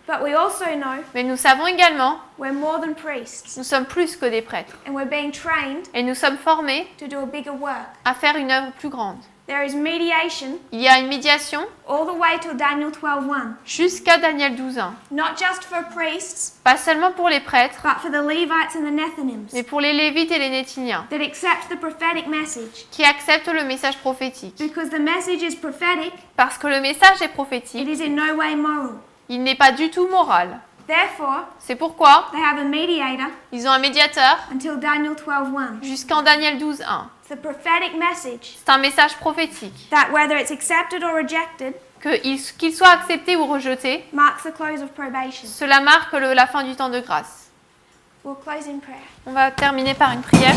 But we also know Mais nous savons également, we're more than priests, nous sommes plus que des prêtres. and we're being trained Et nous sommes formés to do a bigger work. à faire une œuvre plus grande. There is mediation Il y a une médiation all the way till Daniel 12:1. jusqu'à Daniel 12:1. Not just for priests, Pas seulement pour les prêtres, but for the Levites and the Nethinims mais pour les Lévites et les Néthiniens, that accept the prophetic message. qui acceptent le message prophétique. Because the message is prophetic, Parce que le message est it prophétique, is in no way moral. il n'est pas du tout moral. Therefore, C'est pourquoi they have a mediator ils ont un médiateur until Daniel 12:1. jusqu'en Daniel 12:1. It's a prophetic message C'est un message prophétique. that, whether it's accepted or rejected, Qu'il soit accepté ou rejeté, marks the close of probation. cela marque la fin du temps de grâce. We'll close in prayer. On va terminer par une prière.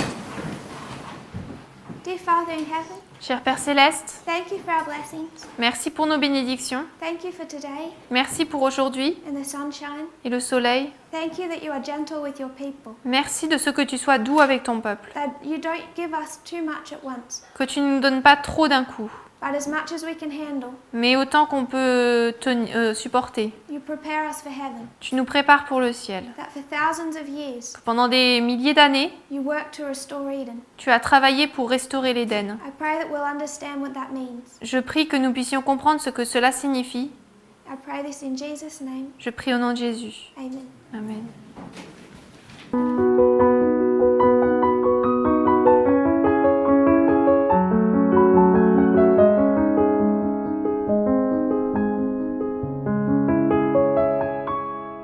Dear Father in heaven, Cher Père Céleste, thank you for our blessings. merci pour nos bénédictions. Thank you for today Merci pour aujourd'hui and the sunshine. et le soleil. Thank you that you are gentle with your people. Merci de ce que tu sois doux avec ton peuple. That you don't give us too much at once, Que tu ne nous donnes pas trop d'un coup, but as much as we can handle, mais autant qu'on peut supporter. you prepare us for heaven. Tu nous prépares pour le ciel. That for thousands of years, Pendant des milliers d'années, you work to restore Eden. tu as travaillé pour restaurer l'Éden. I pray that we'll understand what that means. Je prie que nous puissions comprendre ce que cela signifie. I pray this in Jesus' name. Je prie au nom de Jésus. Amen. Amen.